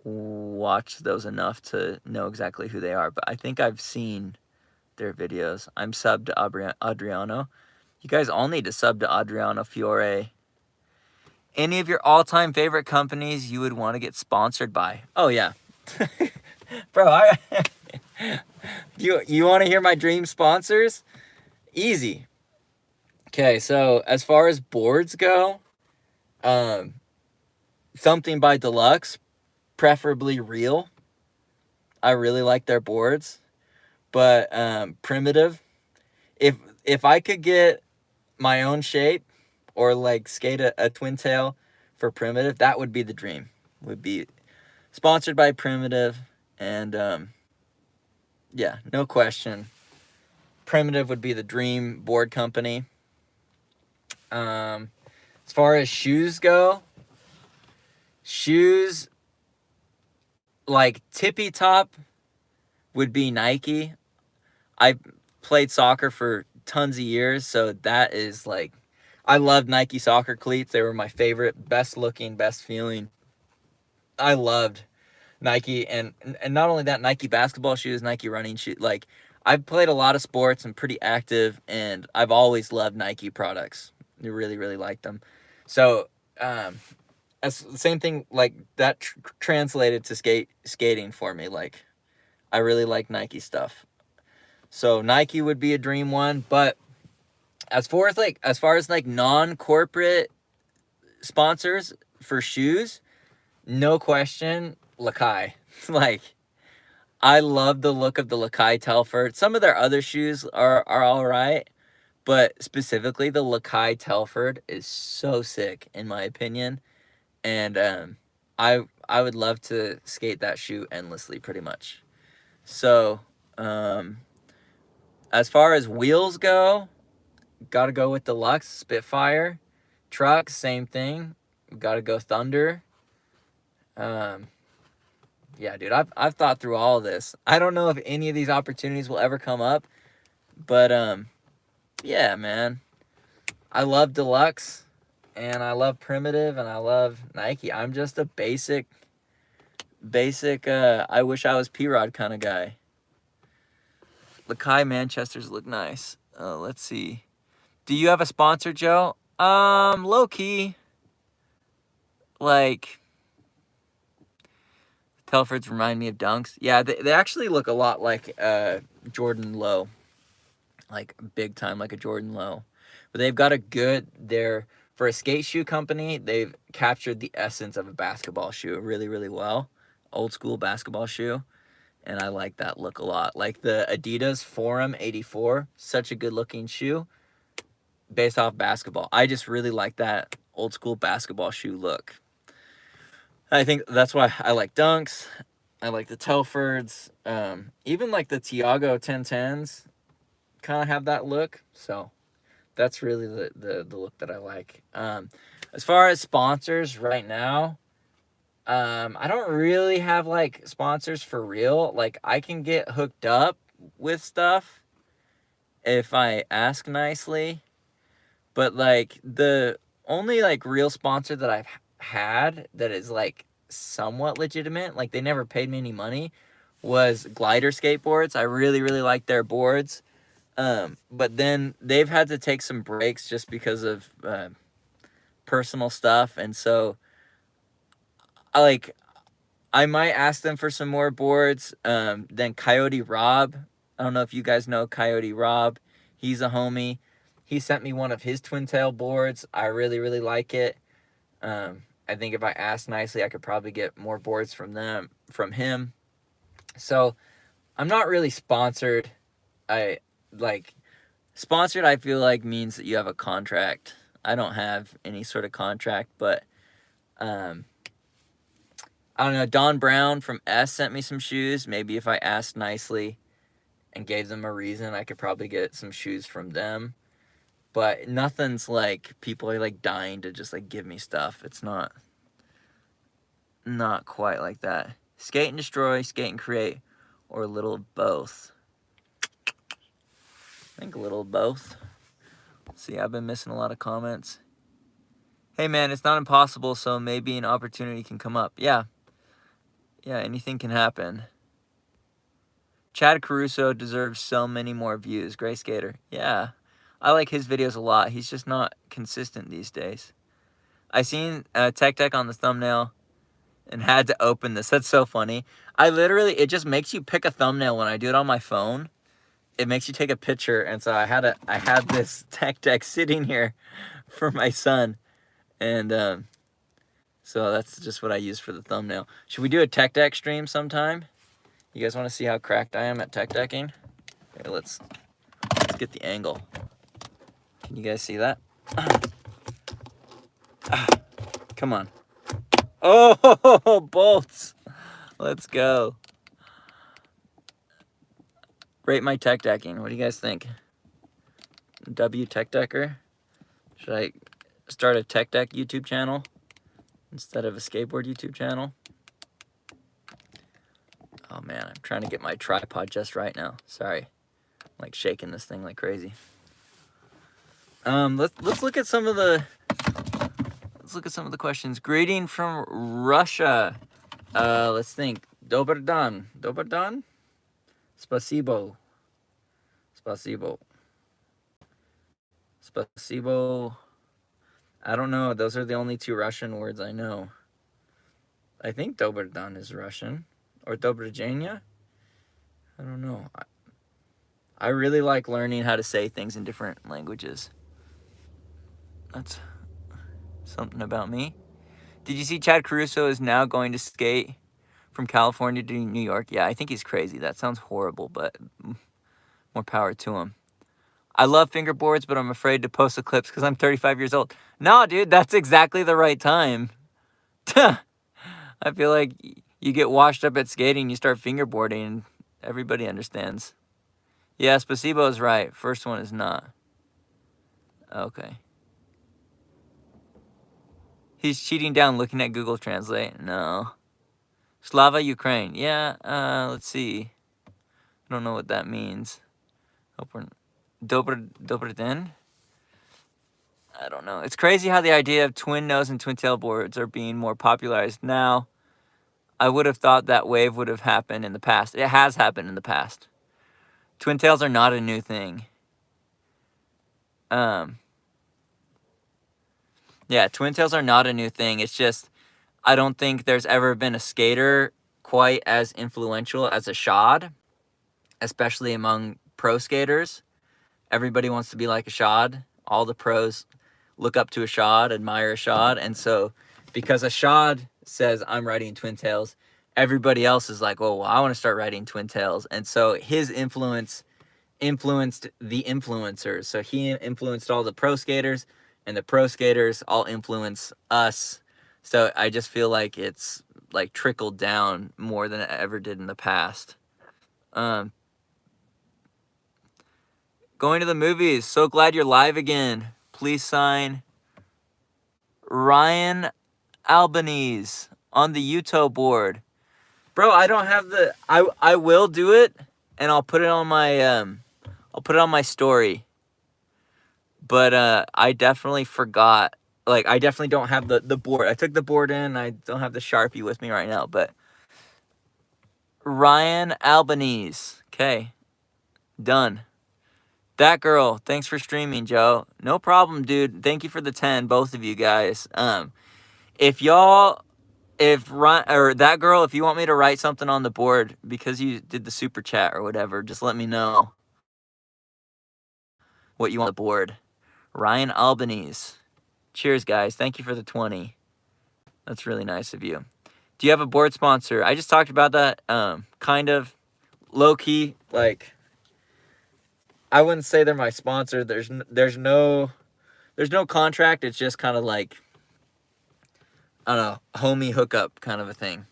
watched those enough to know exactly who they are, but I think I've seen their videos. I'm subbed to Adriano. You guys all need to sub to Adriana Fiore. Any of your all-time favorite companies you would want to get sponsored by? Oh, yeah. Bro, you want to hear my dream sponsors? Easy. Okay, so as far as boards go, something by Deluxe, preferably real. I really like their boards. But Primitive, if I could get my own shape or like skate a twin tail for Primitive, that would be the dream. Would be sponsored by Primitive, and yeah, no question. Primitive would be the dream board company. As far as shoes go, shoes like tippy top would be Nike. I played soccer for tons of years, so that is like, I loved Nike soccer cleats. They were my favorite, best looking, best feeling. I loved Nike, and not only that, Nike basketball shoes, Nike running shoes. Like, I've played a lot of sports and pretty active, and I've always loved Nike products. I really, really like them. So, as the same thing, like, that translated to skating for me. Like, I really like Nike stuff. So Nike would be a dream one, but as far as non-corporate sponsors for shoes, no question, Lakai. Like, I love the look of the Lakai Telford. Some of their other shoes are all right, but specifically the Lakai Telford is so sick in my opinion, and I would love to skate that shoe endlessly, pretty much. So, as far as wheels go, gotta go with Deluxe, Spitfire. Trucks, same thing. Gotta go Thunder. Yeah, dude, I've thought through all of this. I don't know if any of these opportunities will ever come up, but yeah, man. I love Deluxe, and I love Primitive, and I love Nike. I'm just a basic I wish I was P-Rod kind of guy. Lakai Manchesters look nice. Let's see. Do you have a sponsor, Joe? Low key. Like, Telfords remind me of Dunks. Yeah, they actually look a lot like Jordan Low. Like, big time, like a Jordan Low. But they've got for a skate shoe company, they've captured the essence of a basketball shoe really, really well. Old school basketball shoe. And I like that look a lot. Like the Adidas Forum 84, such a good looking shoe based off basketball. I just really like that old school basketball shoe look. I think that's why I like Dunks. I like the Telfords. Even like the Tiago 1010s kind of have that look. So that's really the look that I like. As far as sponsors right now, I don't really have like sponsors for real. Like I can get hooked up with stuff if I ask nicely, but like the only like real sponsor that I've had that is like somewhat legitimate, like they never paid me any money, was Glider Skateboards. I really, really like their boards. But then they've had to take some breaks just because of personal stuff, and so I might ask them for some more boards. Then Coyote Rob. I don't know if you guys know Coyote Rob. He's a homie. He sent me one of his twin tail boards. I really, really like it. I think if I asked nicely, I could probably get more boards from him. So I'm not really sponsored. Sponsored, I feel like means that you have a contract. I don't have any sort of contract, but I don't know, Don Brown from S sent me some shoes. Maybe if I asked nicely and gave them a reason, I could probably get some shoes from them. But nothing's like people are like dying to just like give me stuff. It's not quite like that. Skate and destroy, skate and create, or a little of both. I think a little of both. See, I've been missing a lot of comments. Hey man, it's not impossible, so maybe an opportunity can come up. Yeah, anything can happen. Chad Caruso deserves so many more views. Great skater. Yeah, I like his videos a lot. He's just not consistent these days. I seen Tech Deck on the thumbnail and had to open this. That's so funny. It just makes you pick a thumbnail when I do it on my phone. It makes you take a picture, and so I had this Tech Deck sitting here for my son, and so that's just what I use for the thumbnail. Should we do a Tech Deck stream sometime? You guys want to see how cracked I am at tech decking? Okay, let's get the angle. Can you guys see that? Come on. Oh, bolts. Let's go. Rate my tech decking. What do you guys think? W Tech Decker? Should I start a tech deck YouTube channel instead of a skateboard YouTube channel? Oh man, I'm trying to get my tripod just right now. Sorry. I'm like shaking this thing like crazy. Let's look at some of the questions. Greeting from Russia. Let's think. Dobar dan. Dobar dan? Spasibo. Spasibo. Spasibo. I don't know. Those are the only two Russian words I know. I think Dobar dan is Russian. Or Dobrajenia? I don't know. I really like learning how to say things in different languages. That's something about me. Did you see Chad Caruso is now going to skate from California to New York? Yeah, I think he's crazy. That sounds horrible, but more power to him. I love fingerboards, but I'm afraid to post the clips because I'm 35 years old. No, dude, that's exactly the right time. I feel like you get washed up at skating, you start fingerboarding, and everybody understands. Yes, Placebo is right. First one is not. Okay. He's cheating down looking at Google Translate. No. Slava Ukraine. Yeah, let's see. I don't know what that means. Dobry den? I don't know. It's crazy how the idea of twin nose and twin tail boards are being more popularized now. I would have thought that wave would have happened in the past. It has happened in the past. Twin tails are not a new thing. Yeah, twin tails are not a new thing. It's just, I don't think there's ever been a skater quite as influential as a shod, especially among pro skaters. Everybody wants to be like a shod. All the pros look up to a shod, admire a shod. And so because a shod says I'm riding twin tails, everybody else is like, oh, well, I want to start riding twin tails. And so his influenced the influencers. So he influenced all the pro skaters, and the pro skaters all influence us. So I just feel like it's like trickled down more than it ever did in the past. Going to the movies. So glad you're live again. Please sign Ryan Albanese on the Uto board. Bro, I don't have the I will do it, and I'll put it on my story. But I definitely forgot. Like, I definitely don't have the board. I took the board in. I don't have the Sharpie with me right now. But Ryan Albanese. Okay. Done. That girl. Thanks for streaming, Joe. No problem, dude. Thank you for the 10, both of you guys. If that girl, if you want me to write something on the board because you did the super chat or whatever, just let me know what you want on the board. Ryan Albanese. Cheers, guys. Thank you for the 20. That's really nice of you. Do you have a board sponsor? I just talked about that. Kind of low-key. Like, I wouldn't say they're my sponsor. There's no contract. It's just kind of like, I don't know, homie hookup kind of a thing.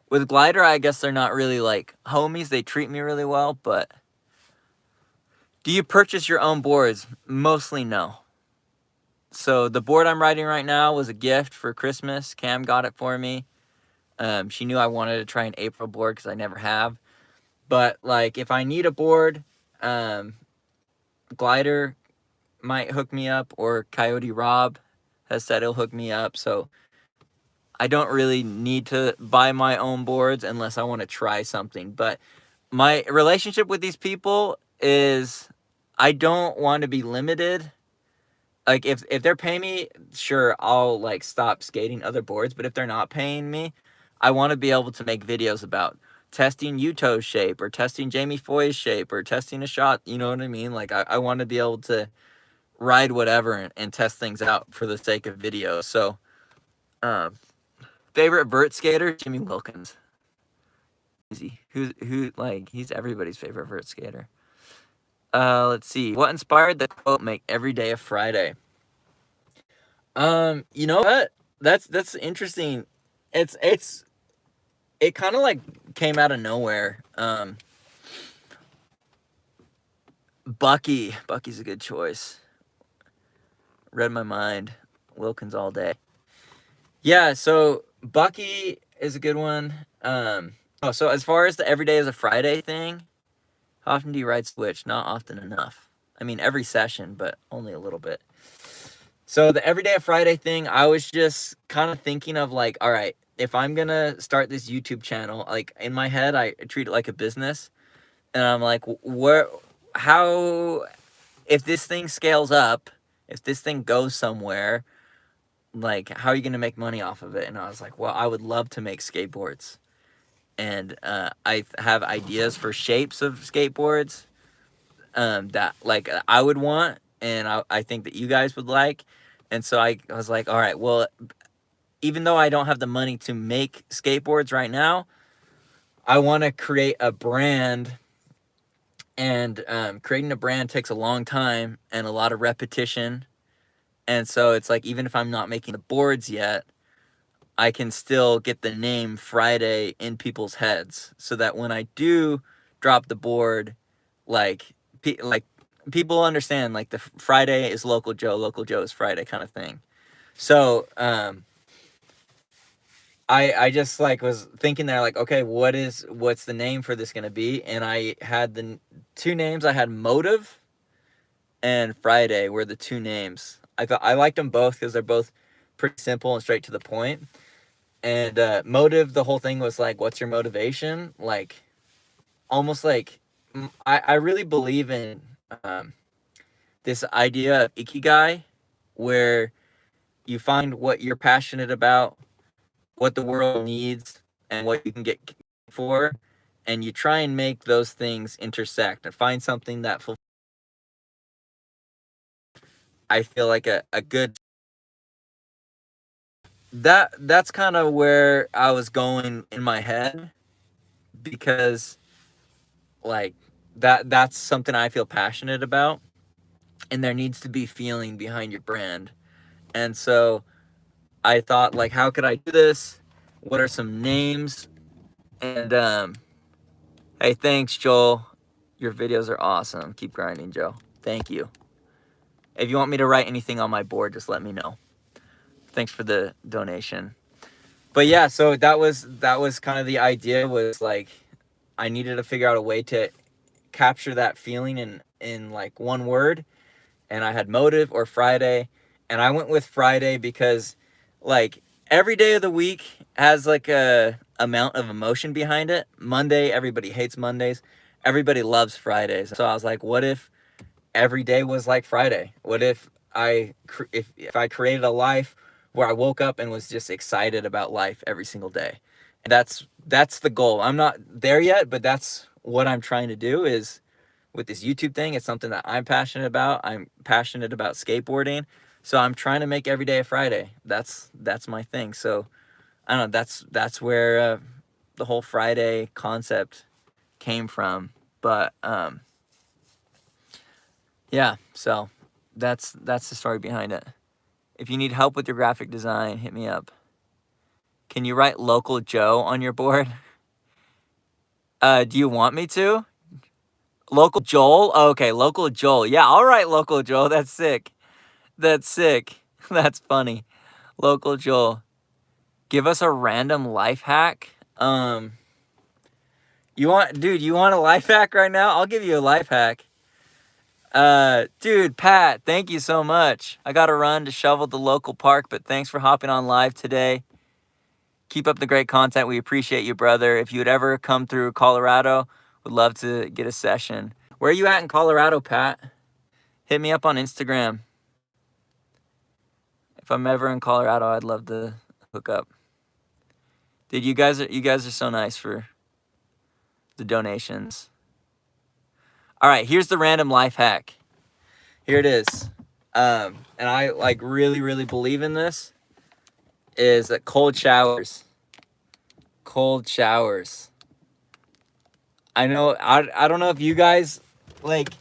With Glider, I guess they're not really like homies. They treat me really well, but do you purchase your own boards? Mostly no. So the board I'm riding right now was a gift for Christmas. Cam got it for me. She knew I wanted to try an April board because I never have. But like, if I need a board, Glider might hook me up, or Coyote Rob has said he'll hook me up. So I don't really need to buy my own boards unless I want to try something. But my relationship with these people is I don't want to be limited. Like, if they're paying me, sure, I'll like stop skating other boards. But if they're not paying me, I want to be able to make videos about testing Uto's shape, or testing Jamie Foy's shape, or testing a shot. You know what I mean? Like, I want to be able to ride whatever and test things out for the sake of video. So, favorite vert skater, Jimmy Wilkins. Easy. He's everybody's favorite vert skater. Let's see. What inspired the quote, "Make every day a Friday"? You know what? That's interesting. It kind of like came out of nowhere. Bucky's a good choice. Read my mind. Wilkins all day. Yeah, so Bucky is a good one. So as far as the every day is a Friday thing, how often do you ride Switch? Not often enough. I mean, every session, but only a little bit. So the everyday Friday thing, I was just kind of thinking of like, all right, if I'm going to start this YouTube channel, like in my head, I treat it like a business. And I'm like, if this thing scales up, if this thing goes somewhere, like, how are you going to make money off of it? And I was like, well, I would love to make skateboards. And I have ideas for shapes of skateboards that like I would want, and I think that you guys would like. And so I was like, all right, well, even though I don't have the money to make skateboards right now, I want to create a brand. And creating a brand takes a long time and a lot of repetition. And so it's like, even if I'm not making the boards yet, I can still get the name Friday in people's heads, so that when I do drop the board, like people understand, like, the Friday is Local Joe is Friday kind of thing. So I just like was thinking there like, okay, what's the name for this gonna be? And I had the two names. I had Motive and Friday were the two names. I thought I liked them both because they're both pretty simple and straight to the point. And Motive, the whole thing was like, what's your motivation? Like, almost like I really believe in this idea of ikigai, where you find what you're passionate about, what the world needs, and what you can get for, and you try and make those things intersect and find something that I feel like a good that's kind of where I was going in my head, because like that's something I feel passionate about, and there needs to be feeling behind your brand. And so I thought, like, how could I do this? What are some names? And hey, thanks, Joel. Your videos are awesome. Keep grinding, Joe. Thank you. If you want me to write anything on my board, just let me know. Thanks for the donation. But yeah, so that was kind of the idea, was like I needed to figure out a way to capture that feeling in like one word, and I had Motive or Friday, and I went with Friday because like every day of the week has like a amount of emotion behind it. Monday, everybody hates Mondays. Everybody loves Fridays. So I was like, what if every day was like Friday? What if if I created a life where I woke up and was just excited about life every single day? And that's the goal. I'm not there yet, but that's what I'm trying to do. Is with this YouTube thing, it's something that I'm passionate about. I'm passionate about skateboarding, so I'm trying to make every day a Friday. That's my thing. So I don't know. That's where the whole Friday concept came from. But yeah, so that's the story behind it. If you need help with your graphic design, hit me up. Can you write Local Joe on your board? Do you want me to? Local Joel? Oh, okay, Local Joel. Yeah, all right, Local Joel. That's sick. That's sick. That's funny. Local Joel. Give us a random life hack. You want a life hack right now? I'll give you a life hack. Dude, Pat, thank you so much. I gotta run to shovel the local park, but thanks for hopping on live today. Keep up the great content. We appreciate you, brother. If you would ever come through Colorado, would love to get a session. Where are you at in Colorado, Pat? Hit me up on Instagram. If I'm ever in Colorado, I'd love to hook up. Dude, you guys are so nice for the donations. All right, here's the random life hack. Here it is. And I like really, really believe in this, is that cold showers. Cold showers. I know, I don't know if you guys like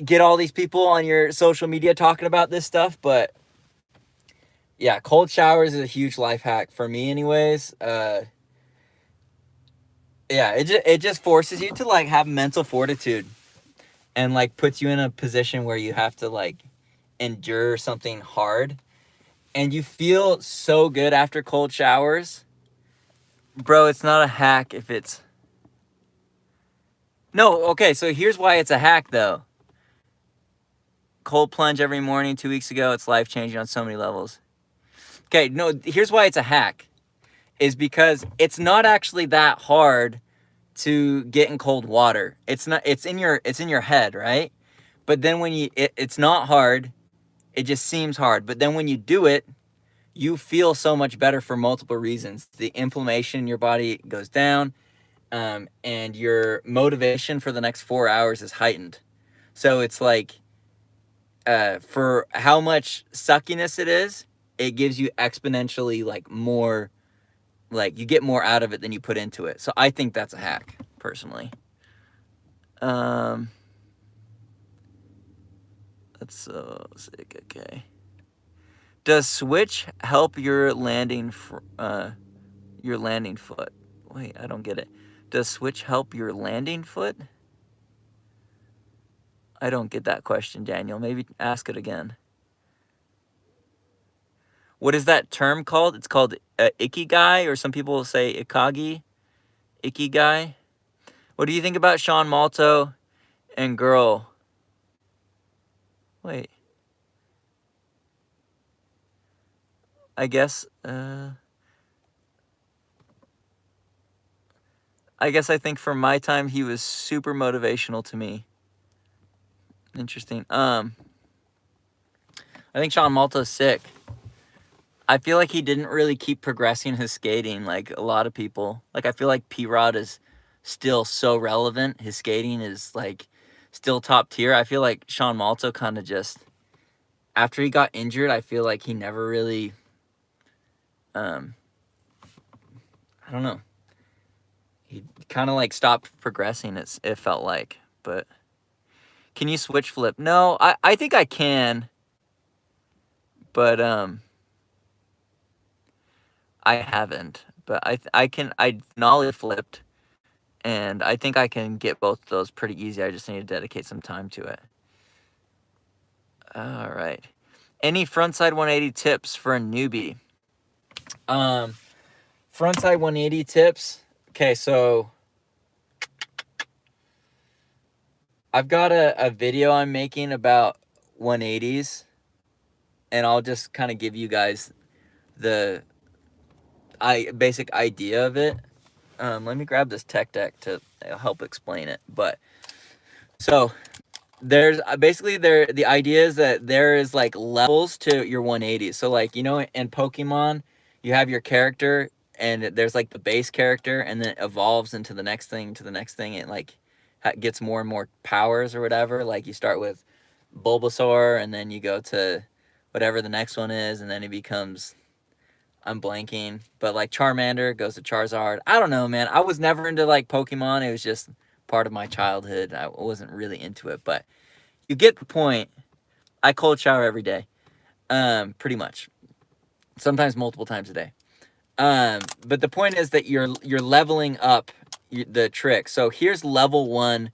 get all these people on your social media talking about this stuff, but yeah, cold showers is a huge life hack for me anyways. Yeah, it just forces you to like have mental fortitude, and like puts you in a position where you have to like endure something hard, and you feel so good after cold showers. Bro, it's not a hack if it's... No, okay, so here's why it's a hack though. Cold plunge every morning 2 weeks ago, it's life-changing on so many levels. Okay, no, here's why it's a hack. Is because it's not actually that hard to get in cold water. It's not, it's in your head, right? But then when it's not hard, it just seems hard. But then when you do it, you feel so much better for multiple reasons. The inflammation in your body goes down, and your motivation for the next 4 hours is heightened. So it's like, for how much suckiness it is, it gives you exponentially like more, like you get more out of it than you put into it. So I think that's a hack, personally. That's so sick. Okay. Does switch help your landing foot? Wait, I don't get it. Does switch help your landing foot? I don't get that question, Daniel. Maybe ask it again. what is that term called? It's called ikigai, or some people will say ikagi. Ikigai. What do you think about Sean Malto and girl? Wait. I guess I think for my time he was super motivational to me. Interesting. I think Sean Malto's sick. I feel like he didn't really keep progressing his skating like a lot of people. Like, I feel like P-Rod is still so relevant. His skating is like still top tier. I feel like Sean Malto kind of just, after he got injured, I feel like he never really, I don't know. He kind of like stopped progressing, it felt like. But can you switch flip? No, I think I can. But I haven't. But I nollie flipped, and I think I can get both of those pretty easy. I just need to dedicate some time to it. All right. Any frontside 180 tips for a newbie? Frontside 180 tips. Okay, so I've got a video I'm making about 180s, and I'll just kind of give you guys the basic idea of it. Let me grab this tech deck to help explain it. But so there's basically the idea is that there is like levels to your 180s. So like, you know, in Pokemon, you have your character, and there's like the base character, and then it evolves into the next thing, to the next thing. It like gets more and more powers or whatever. Like, you start with Bulbasaur, and then you go to whatever the next one is, and then it becomes, I'm blanking, but like Charmander goes to Charizard. I don't know, man. I was never into like Pokemon. It was just part of my childhood. I wasn't really into it, but you get the point. I cold shower every day, pretty much. Sometimes multiple times a day. But the point is that you're leveling up the trick. So here's level 1.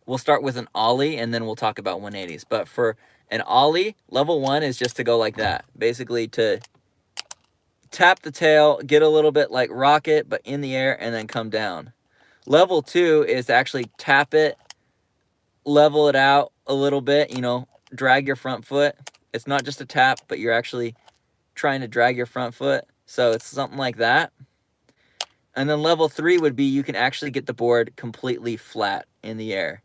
We'll start with an ollie, and then we'll talk about 180s. But for an ollie, level 1 is just to go like that. Basically to tap the tail, get a little bit like rocket, but in the air, and then come down. Level 2 is to actually tap it, level it out a little bit, you know, drag your front foot. It's not just a tap, but you're actually trying to drag your front foot. So it's something like that. And then level 3 would be you can actually get the board completely flat in the air.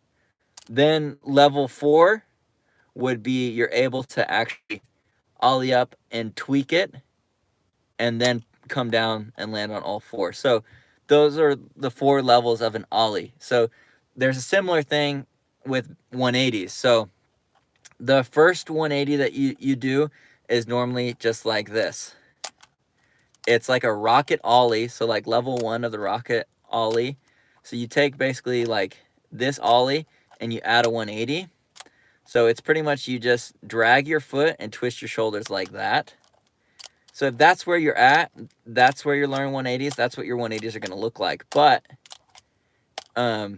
Then level 4 would be you're able to actually ollie up and tweak it, and then come down and land on all 4. So those are the 4 levels of an ollie. So there's a similar thing with 180s. So the first 180 that you do is normally just like this. It's like a rocket ollie, so like level 1 of the rocket ollie. So you take basically like this ollie and you add a 180. So it's pretty much you just drag your foot and twist your shoulders like that. So if that's where you're at, that's where you're learning 180s. That's what your 180s are going to look like. But the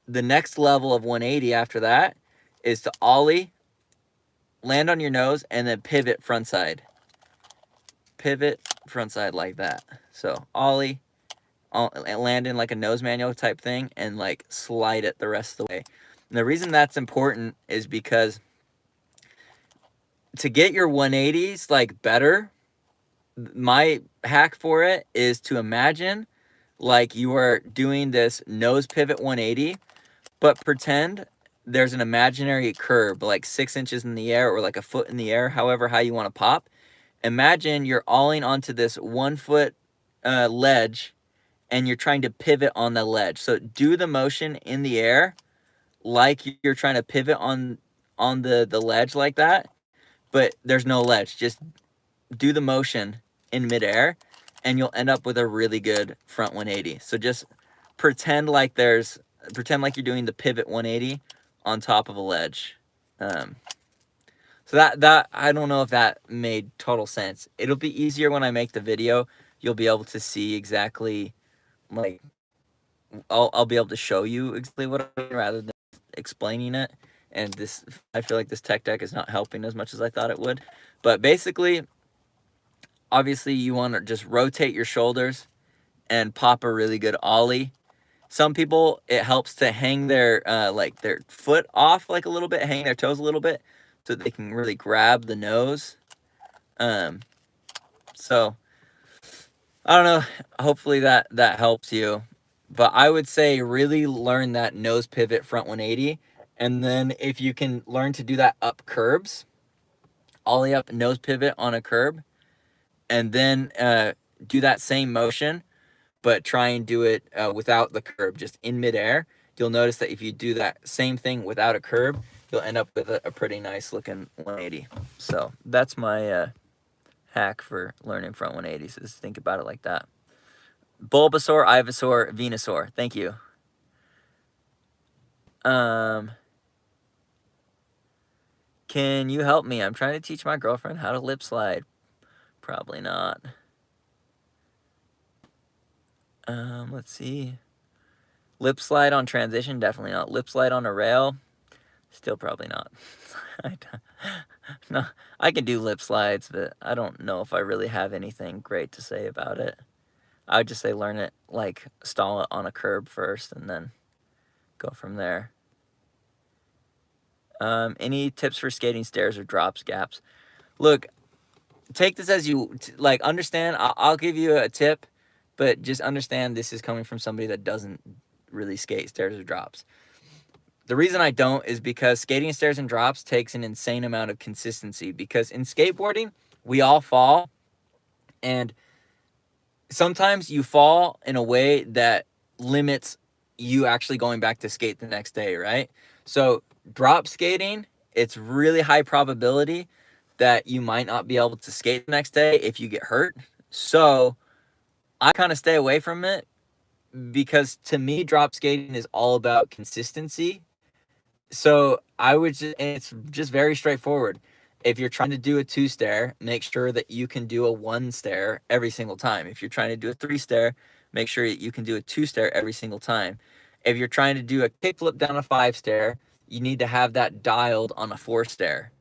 next level of 180 after that is to ollie, land on your nose, and then pivot frontside. Pivot frontside like that. So ollie, land in like a nose manual type thing, and like slide it the rest of the way. And the reason that's important is because to get your 180s like better, my hack for it is to imagine like you are doing this nose pivot 180, but pretend there's an imaginary curb like 6 inches in the air, or like a foot in the air, however high you want to pop. Imagine you're alling onto this 1 foot ledge, and you're trying to pivot on the ledge. So do the motion in the air like you're trying to pivot on the ledge like that, but there's no ledge. Just do the motion in midair, and you'll end up with a really good front 180. So just pretend like you're doing the pivot 180 on top of a ledge. So that I don't know if that made total sense. It'll be easier when I make the video. You'll be able to see exactly, like, I'll be able to show you exactly what I mean rather than explaining it. And I feel like this tech deck is not helping as much as I thought it would. But basically, obviously you want to just rotate your shoulders and pop a really good ollie. Some people, it helps to hang their like their foot off like a little bit, hang their toes a little bit, so they can really grab the nose. So I don't know. Hopefully that helps you. But I would say really learn that nose pivot front 180, and then if you can learn to do that up curbs, ollie up nose pivot on a curb, and then do that same motion, but try and do it without the curb, just in midair. You'll notice that if you do that same thing without a curb, you'll end up with a pretty nice looking 180. So that's my hack for learning front 180s, is think about it like that. Bulbasaur, Ivysaur, Venusaur. Thank you. Can you help me? I'm trying to teach my girlfriend how to lip slide. Probably not. Let's see. Lip slide on transition, definitely not. Lip slide on a rail, still probably not. No, I can do lip slides, but I don't know if I really have anything great to say about it. I would just say learn it, like stall it on a curb first and then go from there. Any tips for skating stairs or drops, gaps? Look, take this as you like. Understand. I'll give you a tip, but just understand this is coming from somebody that doesn't really skate stairs or drops. The reason I don't is because skating stairs and drops takes an insane amount of consistency, because in skateboarding, we all fall, and sometimes you fall in a way that limits you actually going back to skate the next day, right? So drop skating, it's really high probability that you might not be able to skate the next day if you get hurt. So I kind of stay away from it, because to me, drop skating is all about consistency. So I would just, and it's just very straightforward. If you're trying to do a 2-stair, make sure that you can do a 1-stair every single time. If you're trying to do a 3-stair, make sure you can do a 2-stair every single time. If you're trying to do a kickflip down a 5-stair, you need to have that dialed on a 4-stair.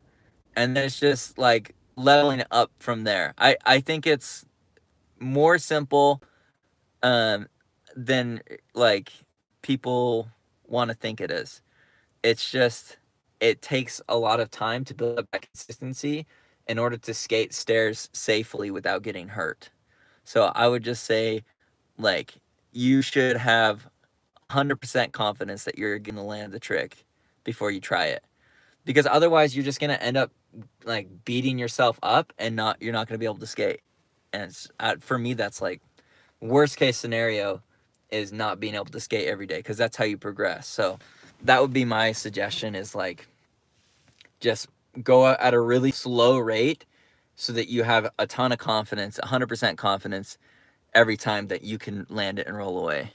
And then it's just like leveling it up from there. I think it's more simple than like people want to think it is. It's just, it takes a lot of time to build up that consistency in order to skate stairs safely without getting hurt. So I would just say, like, you should have 100% confidence that you're going to land the trick before you try it. Because otherwise you're just going to end up like beating yourself up and you're not going to be able to skate. And for me, that's like worst case scenario, is not being able to skate every day, because that's how you progress. So that would be my suggestion, is like just go at a really slow rate so that you have a ton of confidence, 100% confidence every time that you can land it and roll away.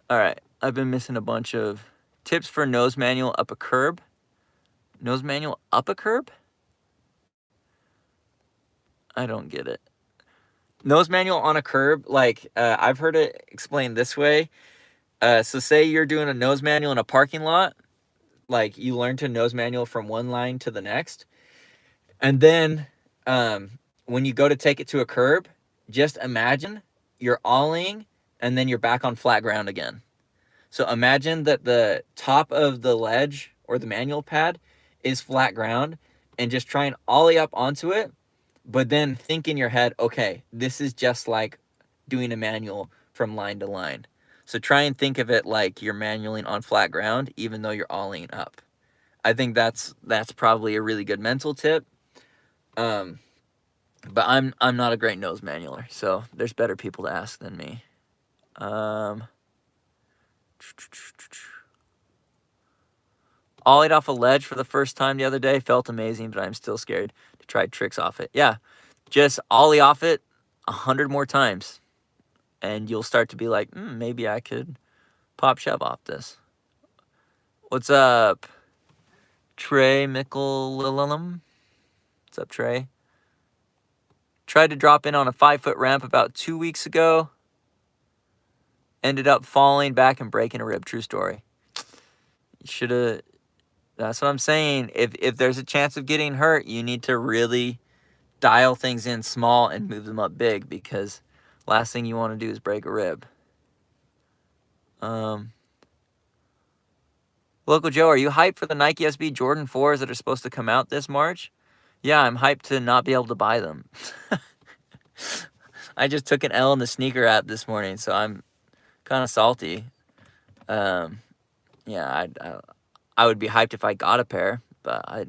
All right, I've been missing a bunch of tips for nose manual up a curb. Nose manual up a curb? I don't get it. Nose manual on a curb, like I've heard it explained this way. So say you're doing a nose manual in a parking lot, like you learn to nose manual from one line to the next. And then when you go to take it to a curb, just imagine you're ollieing and then you're back on flat ground again. So imagine that the top of the ledge or the manual pad is flat ground, and just try and ollie up onto it. But then think in your head, okay, this is just like doing a manual from line to line. So try and think of it like you're manualing on flat ground, even though you're ollieing up. I think that's probably a really good mental tip. But I'm not a great nose manualer, so there's better people to ask than me. Ollied off a ledge for the first time the other day. Felt amazing, but I'm still scared to try tricks off it. Yeah, just ollie off it 100 more times, and you'll start to be like, maybe I could pop shove off this. What's up, Trey Mickelillum? What's up, Trey? Tried to drop in on a 5-foot ramp about 2 weeks ago. Ended up falling back and breaking a rib. True story. You should have... That's what I'm saying. If there's a chance of getting hurt, you need to really dial things in small and move them up big, because last thing you want to do is break a rib. Local Joe, are you hyped for the Nike SB Jordan 4s that are supposed to come out this March? Yeah, I'm hyped to not be able to buy them. I just took an L in the sneaker app this morning, so I'm kind of salty. Yeah, I would be hyped if I got a pair, but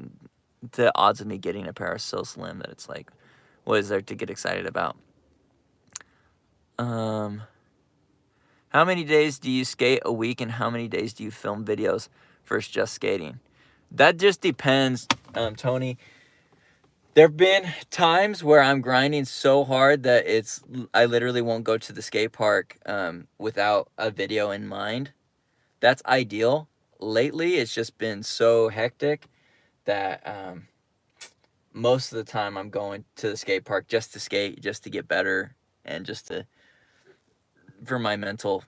the odds of me getting a pair are so slim that it's like, what is there to get excited about? How many days do you skate a week, and how many days do you film videos versus just skating? That just depends, Tony. There have been times where I'm grinding so hard that I literally won't go to the skate park without a video in mind. That's ideal. Lately, it's just been so hectic that most of the time I'm going to the skate park just to skate, just to get better, and just for my mental,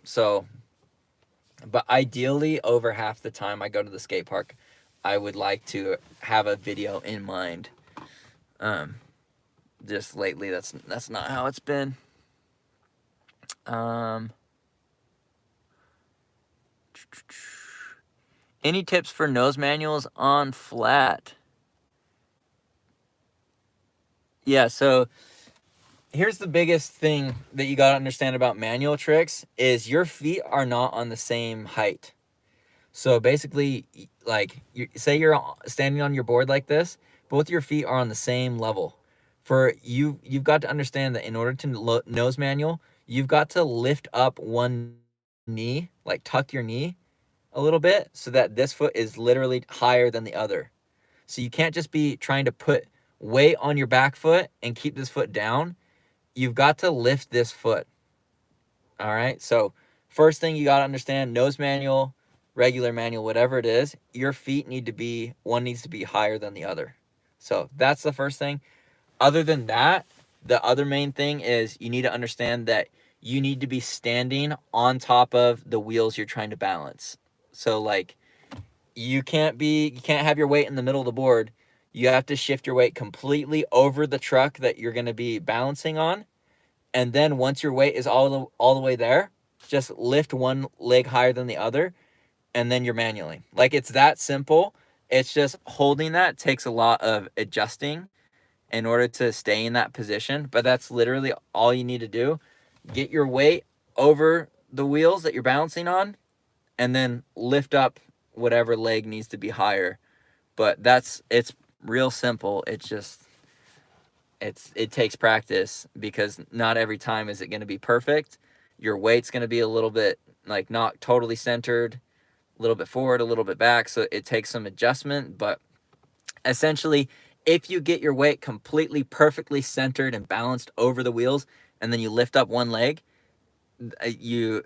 so. But ideally, over half the time I go to the skate park, I would like to have a video in mind. Just lately, that's not how it's been. Any tips for nose manuals on flat? Yeah, so here's the biggest thing that you got to understand about manual tricks is your feet are not on the same height. So basically, like, say you're standing on your board like this, both your feet are on the same level. You've got to understand that in order to nose manual, you've got to lift up one knee, like tuck your knee a little bit, so that this foot is literally higher than the other. So you can't just be trying to put weight on your back foot and keep this foot down. You've got to lift this foot. All right? So first thing you got to understand, nose manual, regular manual, whatever it is, your feet one needs to be higher than the other. So that's the first thing. Other than that, the other main thing is you need to understand that you need to be standing on top of the wheels you're trying to balance. So like you can't have your weight in the middle of the board. You have to shift your weight completely over the truck that you're going to be balancing on. And then once your weight is all the way there, just lift one leg higher than the other, and then you're manualing. Like, it's that simple. It's just holding that takes a lot of adjusting in order to stay in that position. But that's literally all you need to do. Get your weight over the wheels that you're balancing on, and then lift up whatever leg needs to be higher. But it's real simple. It's just, it takes practice, because not every time is it going to be perfect. Your weight's going to be a little bit, like, not totally centered, a little bit forward, a little bit back. So it takes some adjustment. But essentially, if you get your weight completely perfectly centered and balanced over the wheels, and then you lift up one leg, you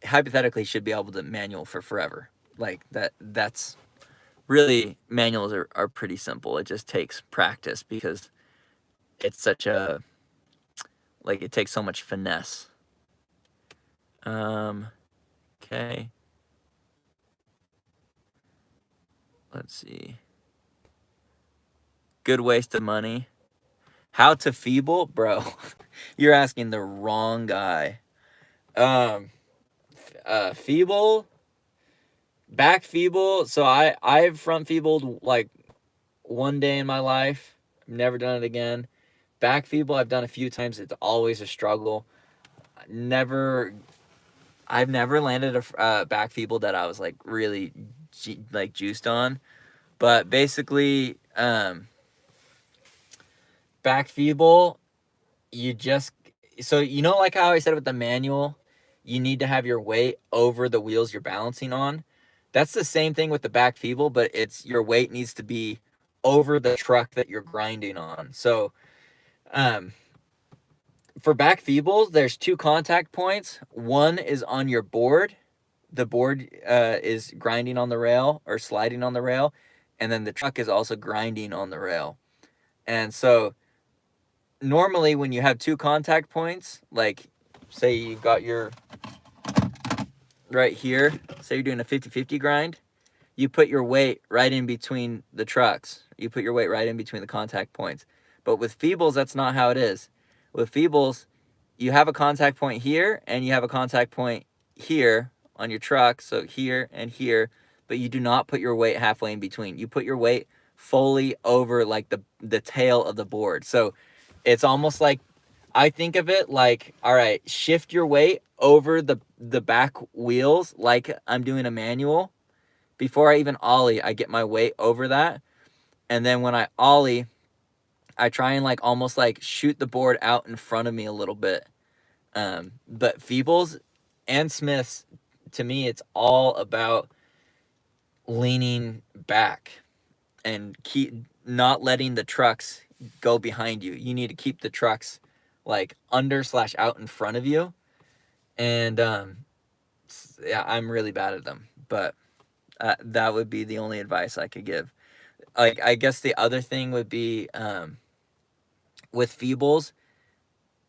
hypothetically should be able to manual for forever. Like that's really, manuals are pretty simple. It just takes practice, because it's such a, like, it takes so much finesse. Okay. Let's see. Good waste of money. How to feeble? Bro, you're asking the wrong guy. Feeble, back feeble. So I've front feebled like one day in my life. I've never done it again. Back feeble, I've done a few times. It's always a struggle. I've never landed a back feeble that I was like really juiced on. But basically, back feeble, so like how I said with the manual, you need to have your weight over the wheels you're balancing on. That's the same thing with the back feeble, but your weight needs to be over the truck that you're grinding on. So for back feebles, there's 2 contact points. One is on your board. The board is grinding on the rail or sliding on the rail, and then the truck is also grinding on the rail. And so normally when you have 2 contact points, like say you've got your right here, say you're doing a 50-50 grind, you put your weight right in between the trucks, You put your weight right in between the contact points. But with feebles, that's not how it is. With feebles, you have a contact point here and you have a contact point here on your truck, so here and here, but you do not put your weight halfway in between. You put your weight fully over like the tail of the board. So it's almost like, I think of it like, all right, shift your weight over the back wheels like I'm doing a manual. Before I even ollie, I get my weight over that. And then when I ollie, I try and like almost like shoot the board out in front of me a little bit. But feebles and Smiths, to me, it's all about leaning back and keep not letting the trucks go behind you. You need to keep the trucks like under / out in front of you. And yeah, I'm really bad at them, but that would be the only advice I could give. Like, I guess the other thing would be with feebles,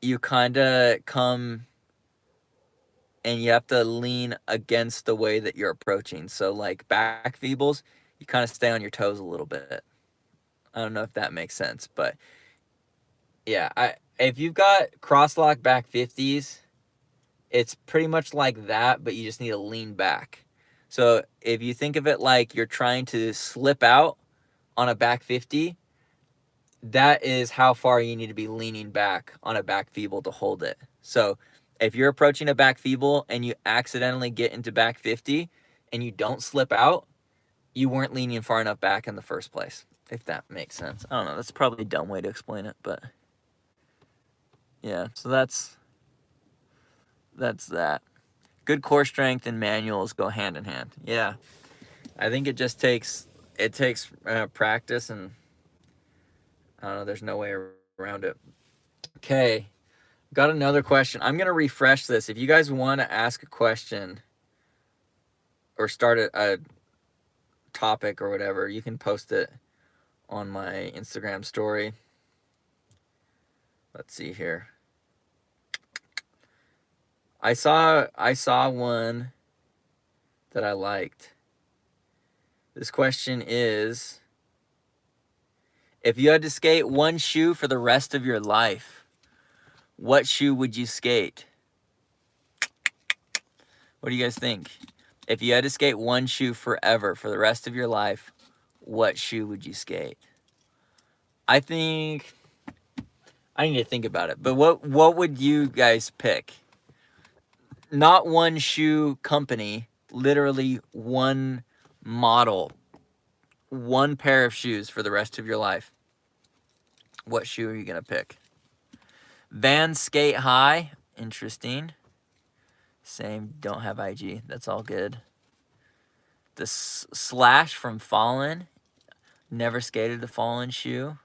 you kind of come and you have to lean against the way that you're approaching. So like back feebles, you kind of stay on your toes a little bit. I don't know if that makes sense, but yeah, if you've got crosslock back 50s, it's pretty much like that, but you just need to lean back. So if you think of it like you're trying to slip out on a back 50, that is how far you need to be leaning back on a back feeble to hold it. So if you're approaching a back feeble and you accidentally get into back 50 and you don't slip out, you weren't leaning far enough back in the first place, if that makes sense. I don't know. That's probably a dumb way to explain it, but yeah, so that's that. Good core strength and manuals go hand in hand. Yeah, I think it just takes practice, and I don't know, there's no way around it. Okay, got another question. I'm gonna refresh this. If you guys want to ask a question or start a topic or whatever, you can post it on my Instagram story. Let's see here. I saw one that I liked. This question is, if you had to skate one shoe for the rest of your life, what shoe would you skate? What do you guys think? If you had to skate one shoe forever for the rest of your life, what shoe would you skate? I think I need to think about it. But what would you guys pick? Not one shoe company, literally one model, one pair of shoes for the rest of your life. What shoe are you going to pick? Vans Skate High, interesting. Same, don't have IG, that's all good. The Slash from Fallen, never skated the Fallen shoe.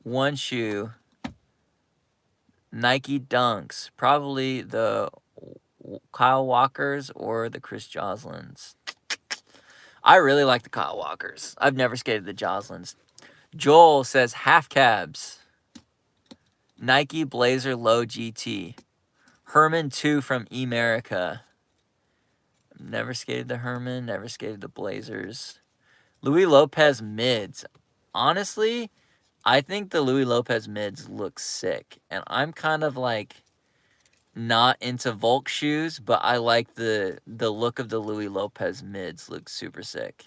One shoe, Nike Dunks, probably the Kyle Walkers or the Chris Joslins. I really like the Kyle Walkers. I've never skated the Joslins. Joel says half cabs. Nike Blazer Low GT. Herman 2 from Emerica. Never skated the Herman, never skated the Blazers. Louis Lopez mids. Honestly, I think the Louis Lopez mids look sick. And I'm kind of like not into Volk shoes, but I like the look of the Louis Lopez mids. Look super sick.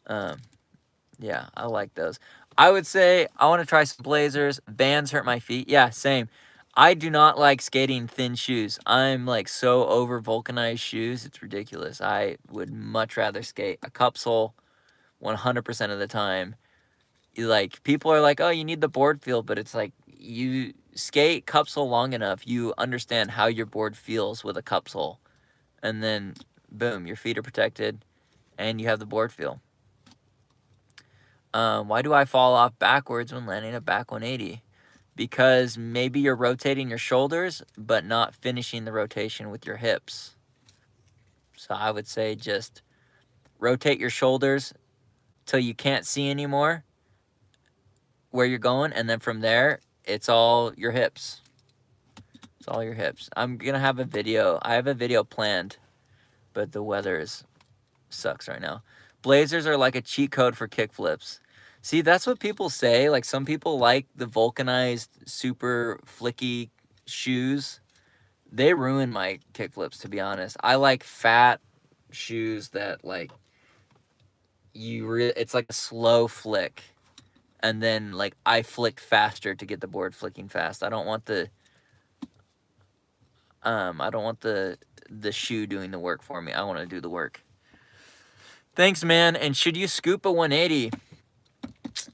Yeah, I like those. I would say I want to try some Blazers. Vans hurt my feet. Yeah, same. I do not like skating thin shoes. I'm like so over vulcanized shoes. It's ridiculous. I would much rather skate a cup sole 100% of the time. Like, people are like, oh, you need the board feel, but it's like, you skate cup sole long enough, you understand how your board feels with a cup sole. And then, boom, your feet are protected, and you have the board feel. Why do I fall off backwards when landing a back 180? Because maybe you're rotating your shoulders, but not finishing the rotation with your hips. So I would say just rotate your shoulders till you can't see anymore where you're going, and then from there, it's all your hips. It's all your hips. I'm going to have a video. I have a video planned, but the weather sucks right now. Blazers are like a cheat code for kickflips. See, that's what people say. Like, some people like the vulcanized, super flicky shoes. They ruin my kickflips, to be honest. I like fat shoes that, like, it's like a slow flick. And then, like, I flick faster to get the board flicking fast. I don't want the shoe doing the work for me. I want to do the work. Thanks, man. And should you scoop a 180?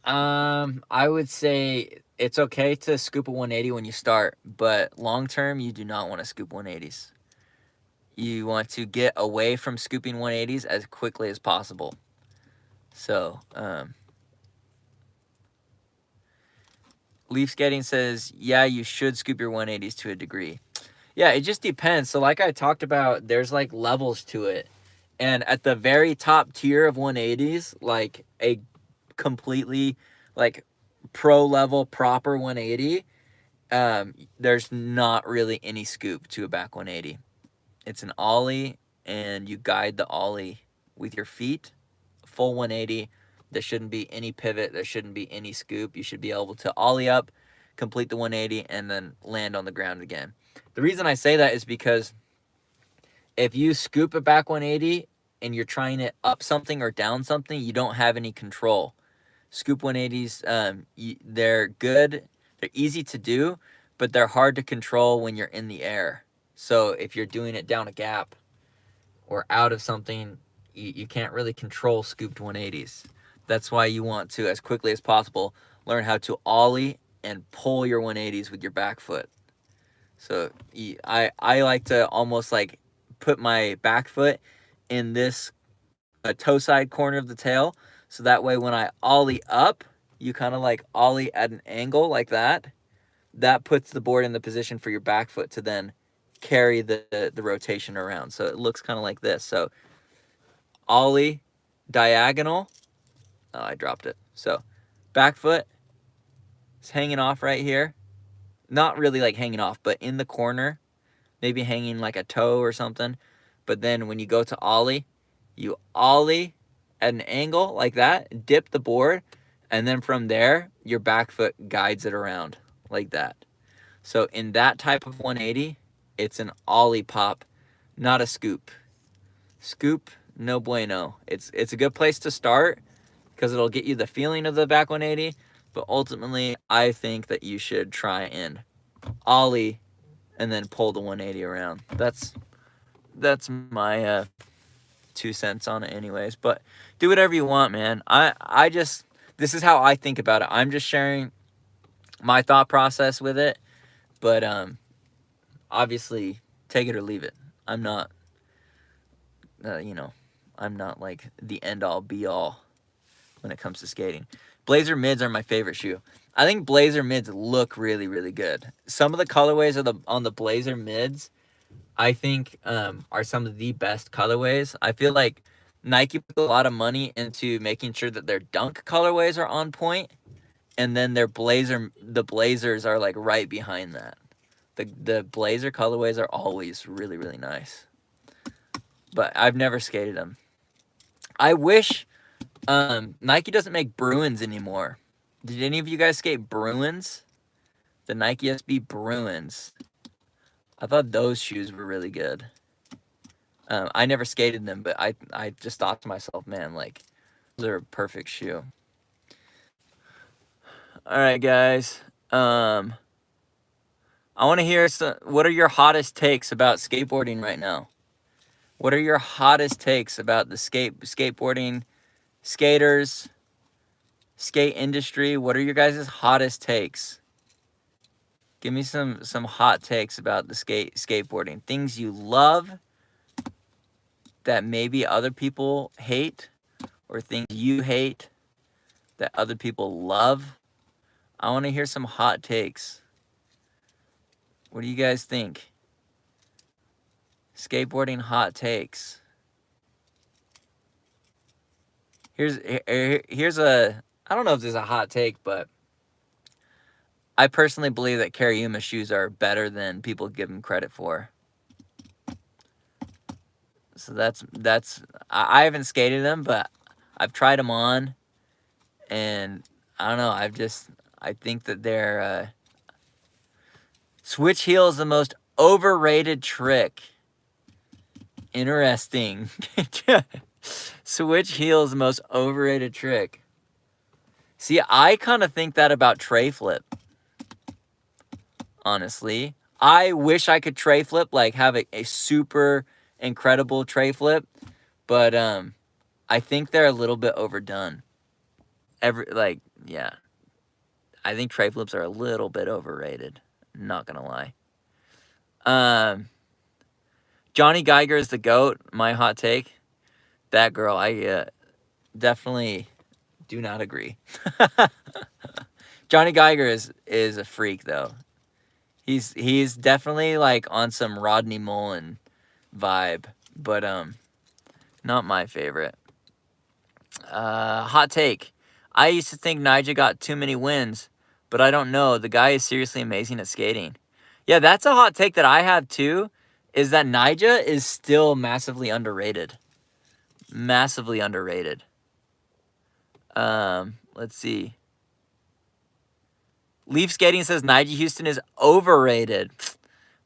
I would say it's okay to scoop a 180 when you start, but long term, you do not want to scoop 180s. You want to get away from scooping 180s as quickly as possible. So, Leaf Skating says, yeah, you should scoop your 180s to a degree. Yeah, it just depends. So like I talked about, there's like levels to it. And at the very top tier of 180s, like a completely like pro level proper 180, there's not really any scoop to a back 180. It's an ollie, and you guide the ollie with your feet. Full 180. There shouldn't be any pivot. There shouldn't be any scoop. You should be able to ollie up, complete the 180, and then land on the ground again. The reason I say that is because if you scoop a back 180 and you're trying it up something or down something, you don't have any control. Scoop 180s, they're good. They're easy to do, but they're hard to control when you're in the air. So if you're doing it down a gap or out of something, you can't really control scooped 180s. That's why you want to, as quickly as possible, learn how to ollie and pull your 180s with your back foot. So I like to almost like put my back foot in this toe side corner of the tail. So that way when I ollie up, you kind of like ollie at an angle like that. That puts the board in the position for your back foot to then carry the rotation around. So it looks kind of like this. So ollie, diagonal. Oh, I dropped it. So back foot is hanging off right here. Not really like hanging off, but in the corner, maybe hanging like a toe or something. But then when you go to ollie, you ollie at an angle like that, dip the board, and then from there, your back foot guides it around like that. So in that type of 180, it's an ollie pop, not a scoop. Scoop, no bueno. It's a good place to start because it'll get you the feeling of the back 180, but ultimately, I think that you should try and ollie and then pull the 180 around. That's my 2 cents on it anyways, but do whatever you want, man. I just, this is how I think about it. I'm just sharing my thought process with it, but obviously take it or leave it. I'm not I'm not like the end all be all when it comes to skating. Blazer mids are my favorite shoe. I think Blazer mids look really, really good. Some of the colorways on the Blazer mids, I think, are some of the best colorways. I feel like Nike put a lot of money into making sure that their Dunk colorways are on point, and then the Blazers are like right behind that. The Blazer colorways are always really, really nice. But I've never skated them. I wish Nike doesn't make Bruins anymore. Did any of you guys skate Bruins? The Nike SB Bruins. I thought those shoes were really good. I never skated them, but I just thought to myself, man, like, those are a perfect shoe. All right, guys. I want to hear what are your hottest takes about skateboarding right now? What are your hottest takes about the skateboarding, skaters, skate industry? What are your guys' hottest takes? Give me some hot takes about the skateboarding. Things you love that maybe other people hate, or things you hate that other people love. I want to hear some hot takes. What do you guys think? Skateboarding hot takes. Here's a, I don't know if this is a hot take, but I personally believe that kariyuma shoes are better than people give them credit for. So that's I haven't skated them, but I've tried them on, and I don't know. I think that they're switch heel is the most overrated trick. Interesting. Switch heel is the most overrated trick. See, I kind of think that about tray flip. Honestly, I wish I could tray flip, like have a super incredible tray flip, but I think they're a little bit overdone. Yeah, I think tray flips are a little bit overrated. Not gonna lie. Johnny Geiger is the GOAT. My hot take. That girl, I definitely do not agree. Johnny Geiger is a freak though. He's definitely like on some Rodney Mullen vibe, but not my favorite. Hot take. I used to think Nyjah got too many wins, but I don't know. The guy is seriously amazing at skating. Yeah, that's a hot take that I have too, is that Nyjah is still massively underrated. Massively underrated. Let's see. Leaf Skating says Nyjah Houston is overrated.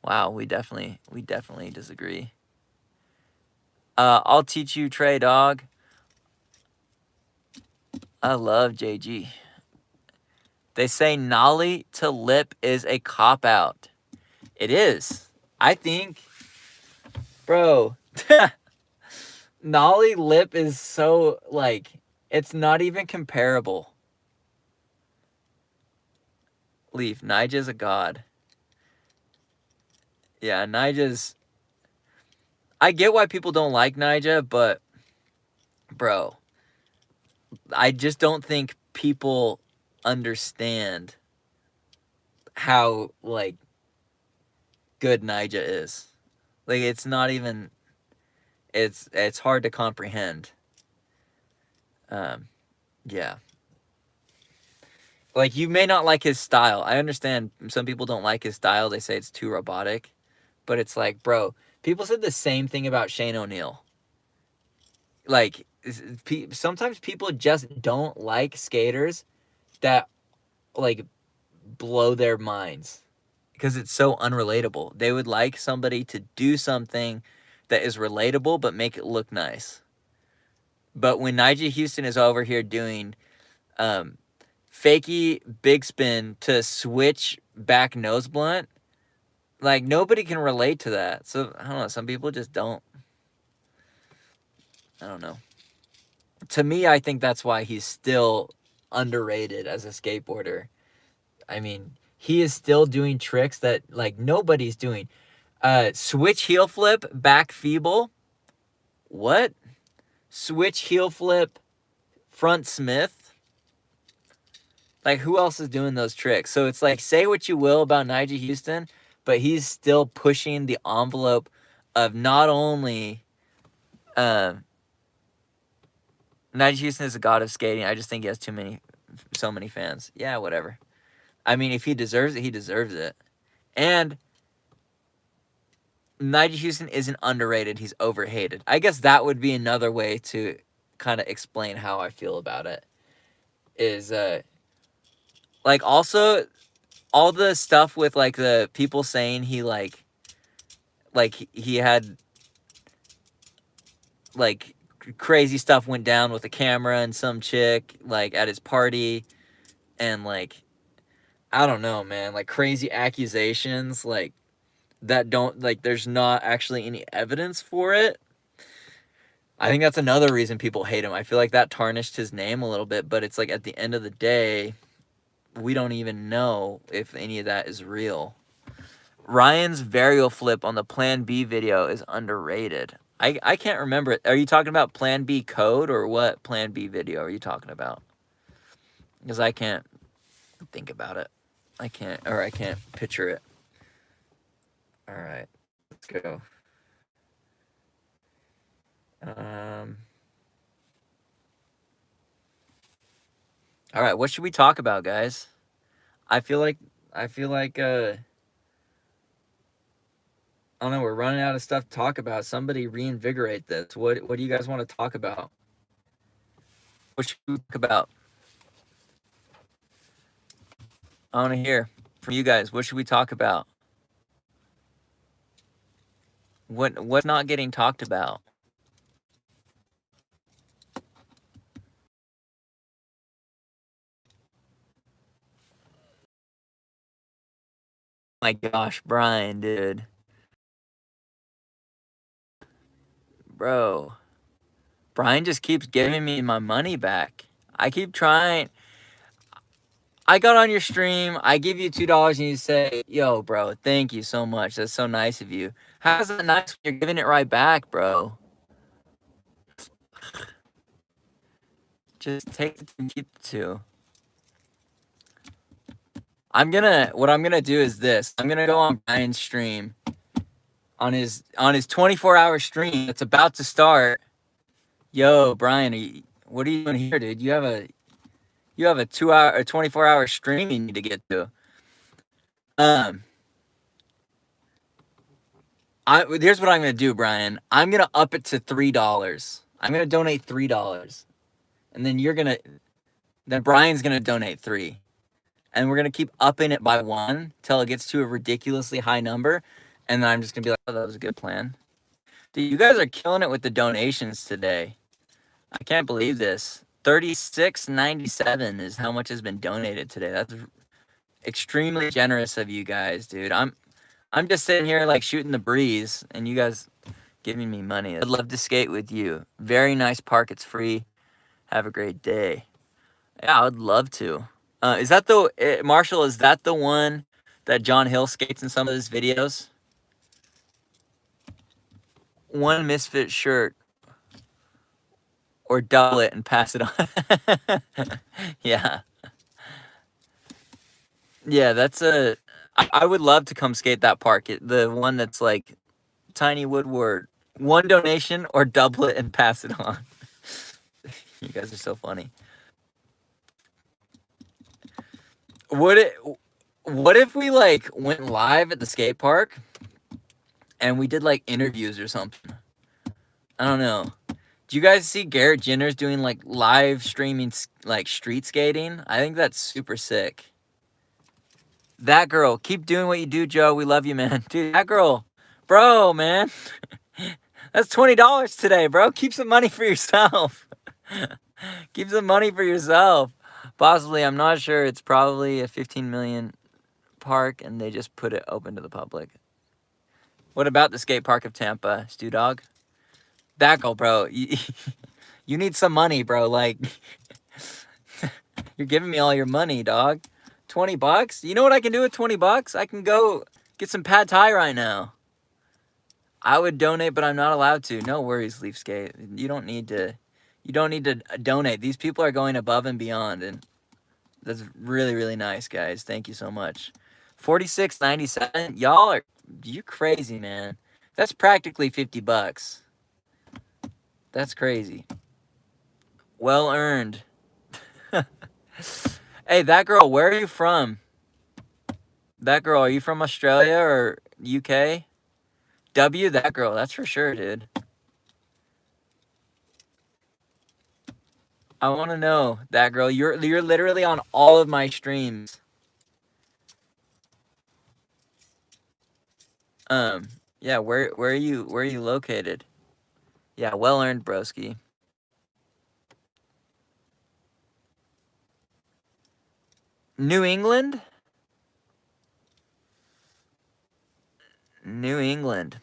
Wow, we definitely disagree. I'll teach you, Trey, dog. I love JG. They say nollie to lip is a cop-out. It is. I think, bro, nollie lip is so, like, it's not even comparable. Leaf, Nyjah's a god. Yeah, Nyjah's... I get why people don't like Nyjah, but, bro, I just don't think people understand how, like, good Nyjah is. Like, it's not even... It's hard to comprehend. Yeah. Like, you may not like his style. I understand some people don't like his style. They say it's too robotic. But it's like, bro, people said the same thing about Shane O'Neill. Like, sometimes people just don't like skaters that, like, blow their minds. Because it's so unrelatable. They would like somebody to do something that is relatable but make it look nice. But when Nyjah Houston is over here doing fakey big spin to switch back nose blunt, like, nobody can relate to that. So, I don't know. Some people just don't. I don't know. To me, I think that's why he's still underrated as a skateboarder. I mean, he is still doing tricks that, like, nobody's doing. Switch heel flip, back feeble. What? Switch heel flip, front Smith. Like, who else is doing those tricks? So it's like, say what you will about Nyjah Houston, but he's still pushing the envelope of not only... Nyjah Houston is a god of skating. I just think he has so many fans. Yeah, whatever. I mean, if he deserves it, he deserves it. And Nyjah Houston isn't underrated. He's overhated. I guess that would be another way to kind of explain how I feel about it. Is, like, also, all the stuff with, like, the people saying he, like he had, like, crazy stuff went down with a camera and some chick, like, at his party. And, like, I don't know, man. Like, crazy accusations, like, that don't, like, there's not actually any evidence for it. I think that's another reason people hate him. I feel like that tarnished his name a little bit, but it's like, at the end of the day, we don't even know if any of that is real. Ryan's varial flip on the Plan B video is underrated. I can't remember it. Are you talking about Plan B code, or what Plan B video are you talking about? Because I can't think about it. I can't picture it. All right, let's go. All right, what should we talk about, guys? I feel like I don't know, we're running out of stuff to talk about. Somebody reinvigorate this. What do you guys want to talk about? What should we talk about? I want to hear from you guys. What should we talk about? What's not getting talked about? My gosh, Brian, dude. Bro. Brian just keeps giving me my money back. I keep trying. I got on your stream. I give you $2 and you say, yo, bro, thank you so much. That's so nice of you. How's that nice when you're giving it right back, bro? Just take the 2 and keep the 2. What I'm gonna do is this. I'm gonna go on Brian's stream. On his 24-hour stream that's about to start. Yo, Brian, what are you doing here, dude? You have a 2-hour or 24-hour stream you need to get to. Here's what I'm gonna do, Brian. I'm gonna up it to $3. I'm gonna donate $3, and then Brian's gonna donate 3, and we're gonna keep upping it by 1 till it gets to a ridiculously high number, and then I'm just gonna be like, oh, that was a good plan. Dude, you guys are killing it with the donations today. I can't believe this. $36.97 is how much has been donated today. That's extremely generous of you guys, dude. I'm just sitting here like shooting the breeze, and you guys giving me money. I'd love to skate with you. Very nice park. It's free. Have a great day. Yeah, I would love to. Is that Marshall? Is that the one that John Hill skates in some of his videos? One misfit shirt, or double it and pass it on. Yeah. Yeah, that's I would love to come skate that park. The one that's like Tiny Woodward. One donation or double it and pass it on. You guys are so funny. What if we like went live at the skate park and we did like interviews or something? I don't know. Do you guys see Garrett Jenner's doing like live streaming like street skating? I think that's super sick. That girl, keep doing what you do, Joe. We love you, man. Dude, that girl, bro, man. That's $20 today, bro. Keep some money for yourself. Keep some money for yourself. Possibly, I'm not sure. It's probably a 15 million park, and they just put it open to the public. What about the skate park of Tampa, Stu Dog? That girl, bro. You need some money, bro. Like, you're giving me all your money, dog. $20? You know what I can do with $20? I can go get some pad thai right now. I would donate, but I'm not allowed to. No worries, Leaf Skate. You don't need to donate. These people are going above and beyond, and that's really, really nice, guys. Thank you so much. $46.97. You're crazy, man. That's practically $50. That's crazy. Well earned. Hey, that girl, where are you from? That girl, are you from Australia or UK? That girl, that's for sure, dude. I want to know, that girl. You're literally on all of my streams. Yeah, where are you located? Yeah, well earned, broski. New England? New England.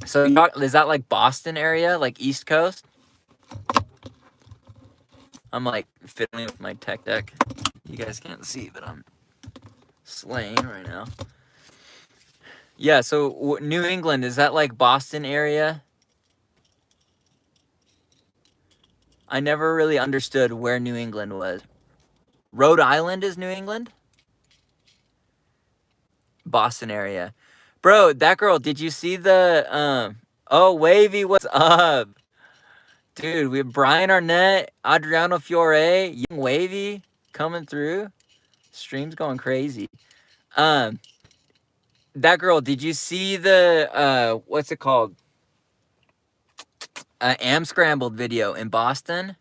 So is that like Boston area, like East Coast? I'm like fiddling with my tech deck. You guys can't see, but I'm slaying right now. Yeah, so New England, is that like Boston area? I never really understood where New England was. Rhode Island is New England? Boston area. Bro, that girl, did you see the oh, Wavy, what's up? Dude, we have Brian Arnett, Adriana Fiore, Young Wavy coming through. Stream's going crazy. That girl, did you see the what's it called? Am Scrambled video in Boston?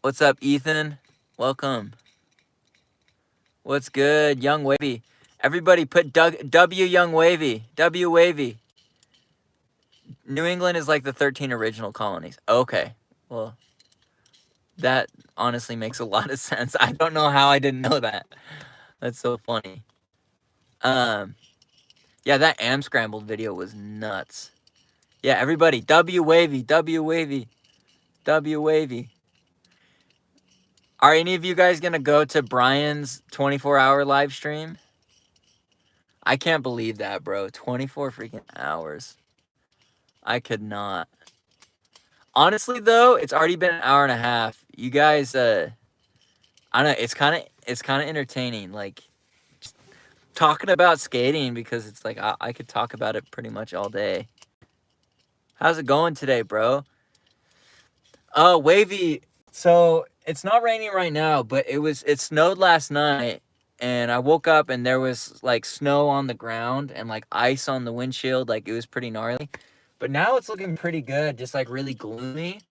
What's up, Ethan? Welcome. What's good, Young Wavy? Everybody put W Young Wavy. W Wavy. New England is like the 13 original colonies. Okay. Well, that honestly makes a lot of sense. I don't know how I didn't know that. That's so funny. Yeah, that Am Scrambled video was nuts. Yeah, everybody, W Wavy, W Wavy, W Wavy. Are any of you guys gonna go to Brian's 24-hour live stream? I can't believe that, bro. 24 freaking hours. I could not. Honestly, though, it's already been an hour and a half. You guys, I don't know. It's kind of entertaining, like just talking about skating, because it's like I could talk about it pretty much all day. How's it going today, bro? Wavy. So it's not raining right now, but it snowed last night, and I woke up and there was like snow on the ground and like ice on the windshield. Like it was pretty gnarly. But now it's looking pretty good, just like really gloomy.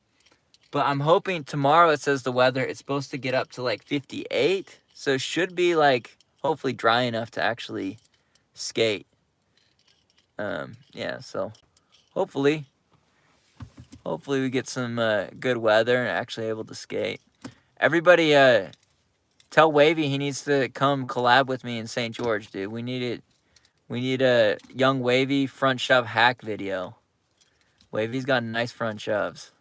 But I'm hoping tomorrow, it says the weather, it's supposed to get up to like 58. So it should be like hopefully dry enough to actually skate. Yeah, so hopefully we get some good weather and actually able to skate. Everybody tell Wavy he needs to come collab with me in St. George, dude. We need a Young Wavy front shove hack video. Wavy's got nice front shoves.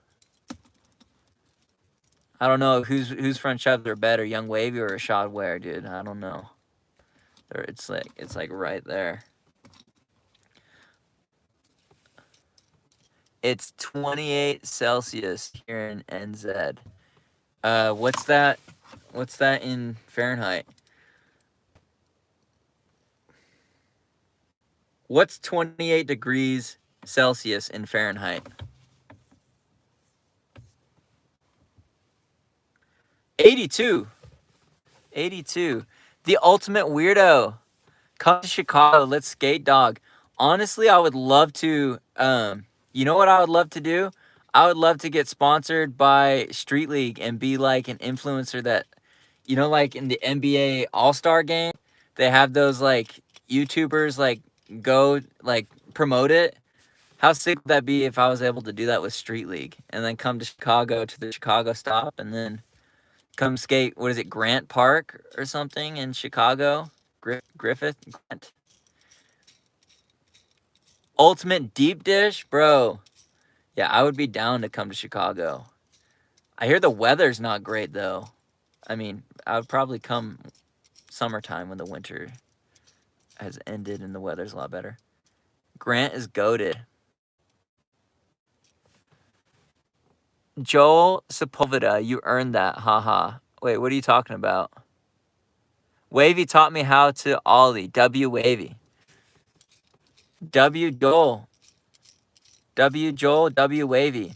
I don't know whose front shoves are better, Young Wavy or Rashad Ware, dude. I don't know. It's like right there. It's 28 Celsius here in NZ. What's that? What's that in Fahrenheit? What's 28 degrees Celsius in Fahrenheit? 82. 82. The ultimate weirdo. Come to Chicago. Let's skate, dog. Honestly, I would love to. You know what I would love to do? I would love to get sponsored by Street League and be like an influencer that, you know, like in the NBA All-Star game, they have those like YouTubers like go like promote it. How sick would that be if I was able to do that with Street League and then come to Chicago to the Chicago stop and then come skate? What is it, Grant Park or something in Chicago? Griffith? Grant. Ultimate deep dish? Bro. Yeah, I would be down to come to Chicago. I hear the weather's not great, though. I mean, I would probably come summertime when the winter has ended and the weather's a lot better. Grant is goated. Joel Sepulveda, you earned that. Haha. Wait, what are you talking about? Wavy taught me how to ollie. W Wavy. W Joel. W Joel. W Wavy.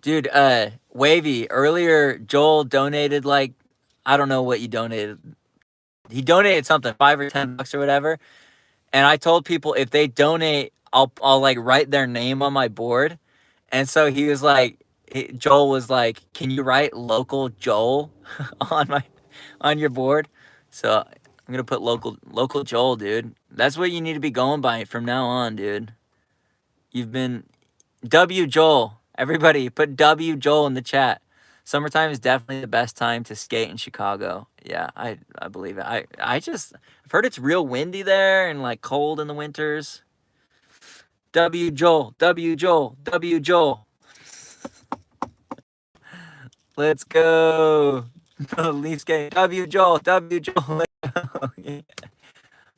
Dude, Wavy, earlier Joel donated like, I don't know what you donated. He donated something, $5 or $10 or whatever. And I told people if they donate, I'll like write their name on my board. And so he was like, Joel was like, can you write local Joel on your board? So I'm gonna put local Joel, dude. That's what you need to be going by from now on, dude. You've been W Joel. Everybody put W Joel in the chat. Summertime is definitely the best time to skate in Chicago. Yeah, I believe it. I've heard it's real windy there and like cold in the winters. W Joel, W Joel, W Joel. Let's go. Leaf skate. W Joel, W Joel.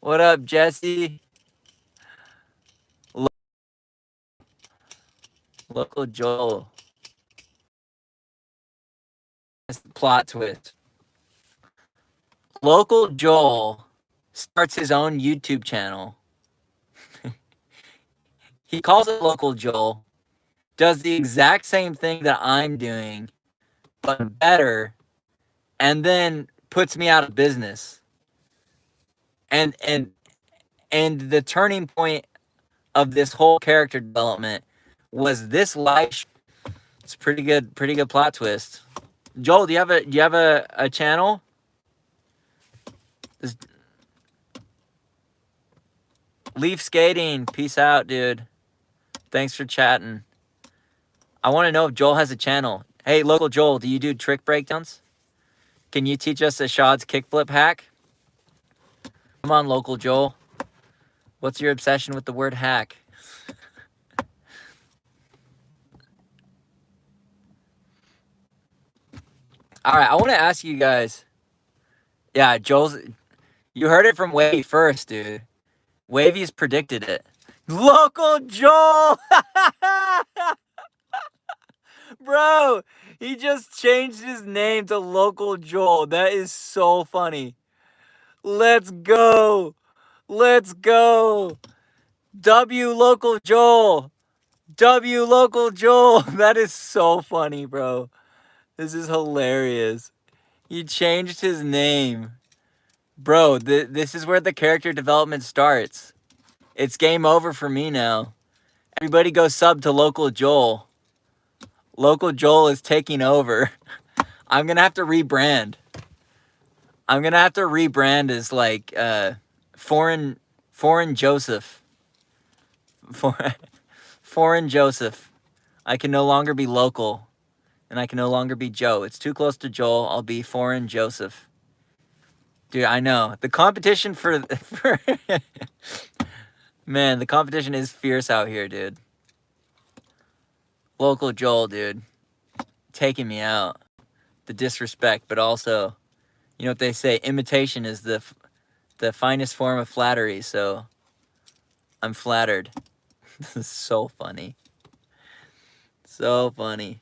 What up, Jesse? Local Joel. Plot twist. Local Joel starts his own YouTube channel. He calls it Local Joel, does the exact same thing that I'm doing, but better, and then puts me out of business. And the turning point of this whole character development was this live. It's pretty good plot twist. Joel, do you have a channel? Leaf skating. Peace out, dude. Thanks for chatting. I want to know if Joel has a channel. Hey, local Joel, do you do trick breakdowns? Can you teach us a Shad's kickflip hack? Come on, local Joel. What's your obsession with the word hack? All right, I want to ask you guys. Yeah, you heard it from Wavy first, dude. Wavy's predicted it. Local Joel! Bro, he just changed his name to Local Joel. That is so funny. Let's go. Let's go. W Local Joel. W Local Joel. That is so funny, bro. This is hilarious. He changed his name. Bro, this is where the character development starts. It's game over for me now. Everybody go sub to Local Joel. Local Joel is taking over. I'm going to have to rebrand. I'm going to have to rebrand as like Foreign Joseph. Foreign Joseph. I can no longer be local. And I can no longer be Joe. It's too close to Joel. I'll be Foreign Joseph. Dude, I know. The competition for man, the competition is fierce out here, dude. Local Joel, dude. Taking me out. The disrespect, but also, you know what they say, imitation is the finest form of flattery, so I'm flattered. This is so funny. So funny.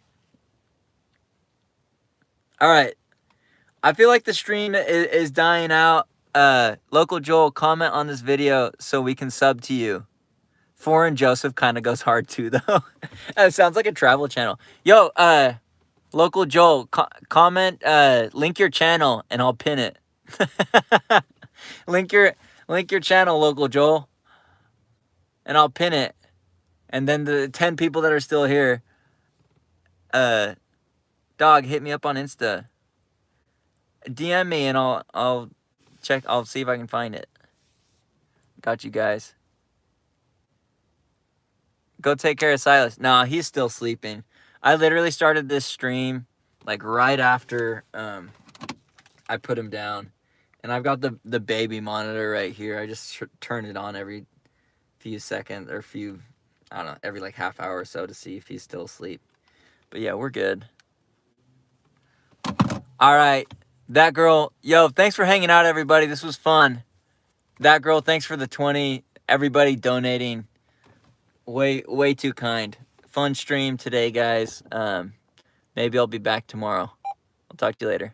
All right. I feel like the stream is dying out. Local Joel, comment on this video so we can sub to you. Foreign Joseph kind of goes hard too, though. It sounds like a travel channel. Yo, Local Joel, comment, link your channel, and I'll pin it. link your channel, Local Joel, and I'll pin it. And then the 10 people that are still here, dog, hit me up on Insta. DM me and I'll check. I'll see if I can find it. Got you guys. Go take care of Silas. Nah, he's still sleeping. I literally started this stream like right after I put him down, and I've got the baby monitor right here. I just turn it on every few seconds or I don't know, every like half hour or so to see if he's still asleep. But yeah, we're good. All right. That girl, yo, thanks for hanging out, everybody. This was fun. That girl, thanks for the 20. Everybody donating. Way too kind. Fun stream today, guys. Maybe I'll be back tomorrow. I'll talk to you later.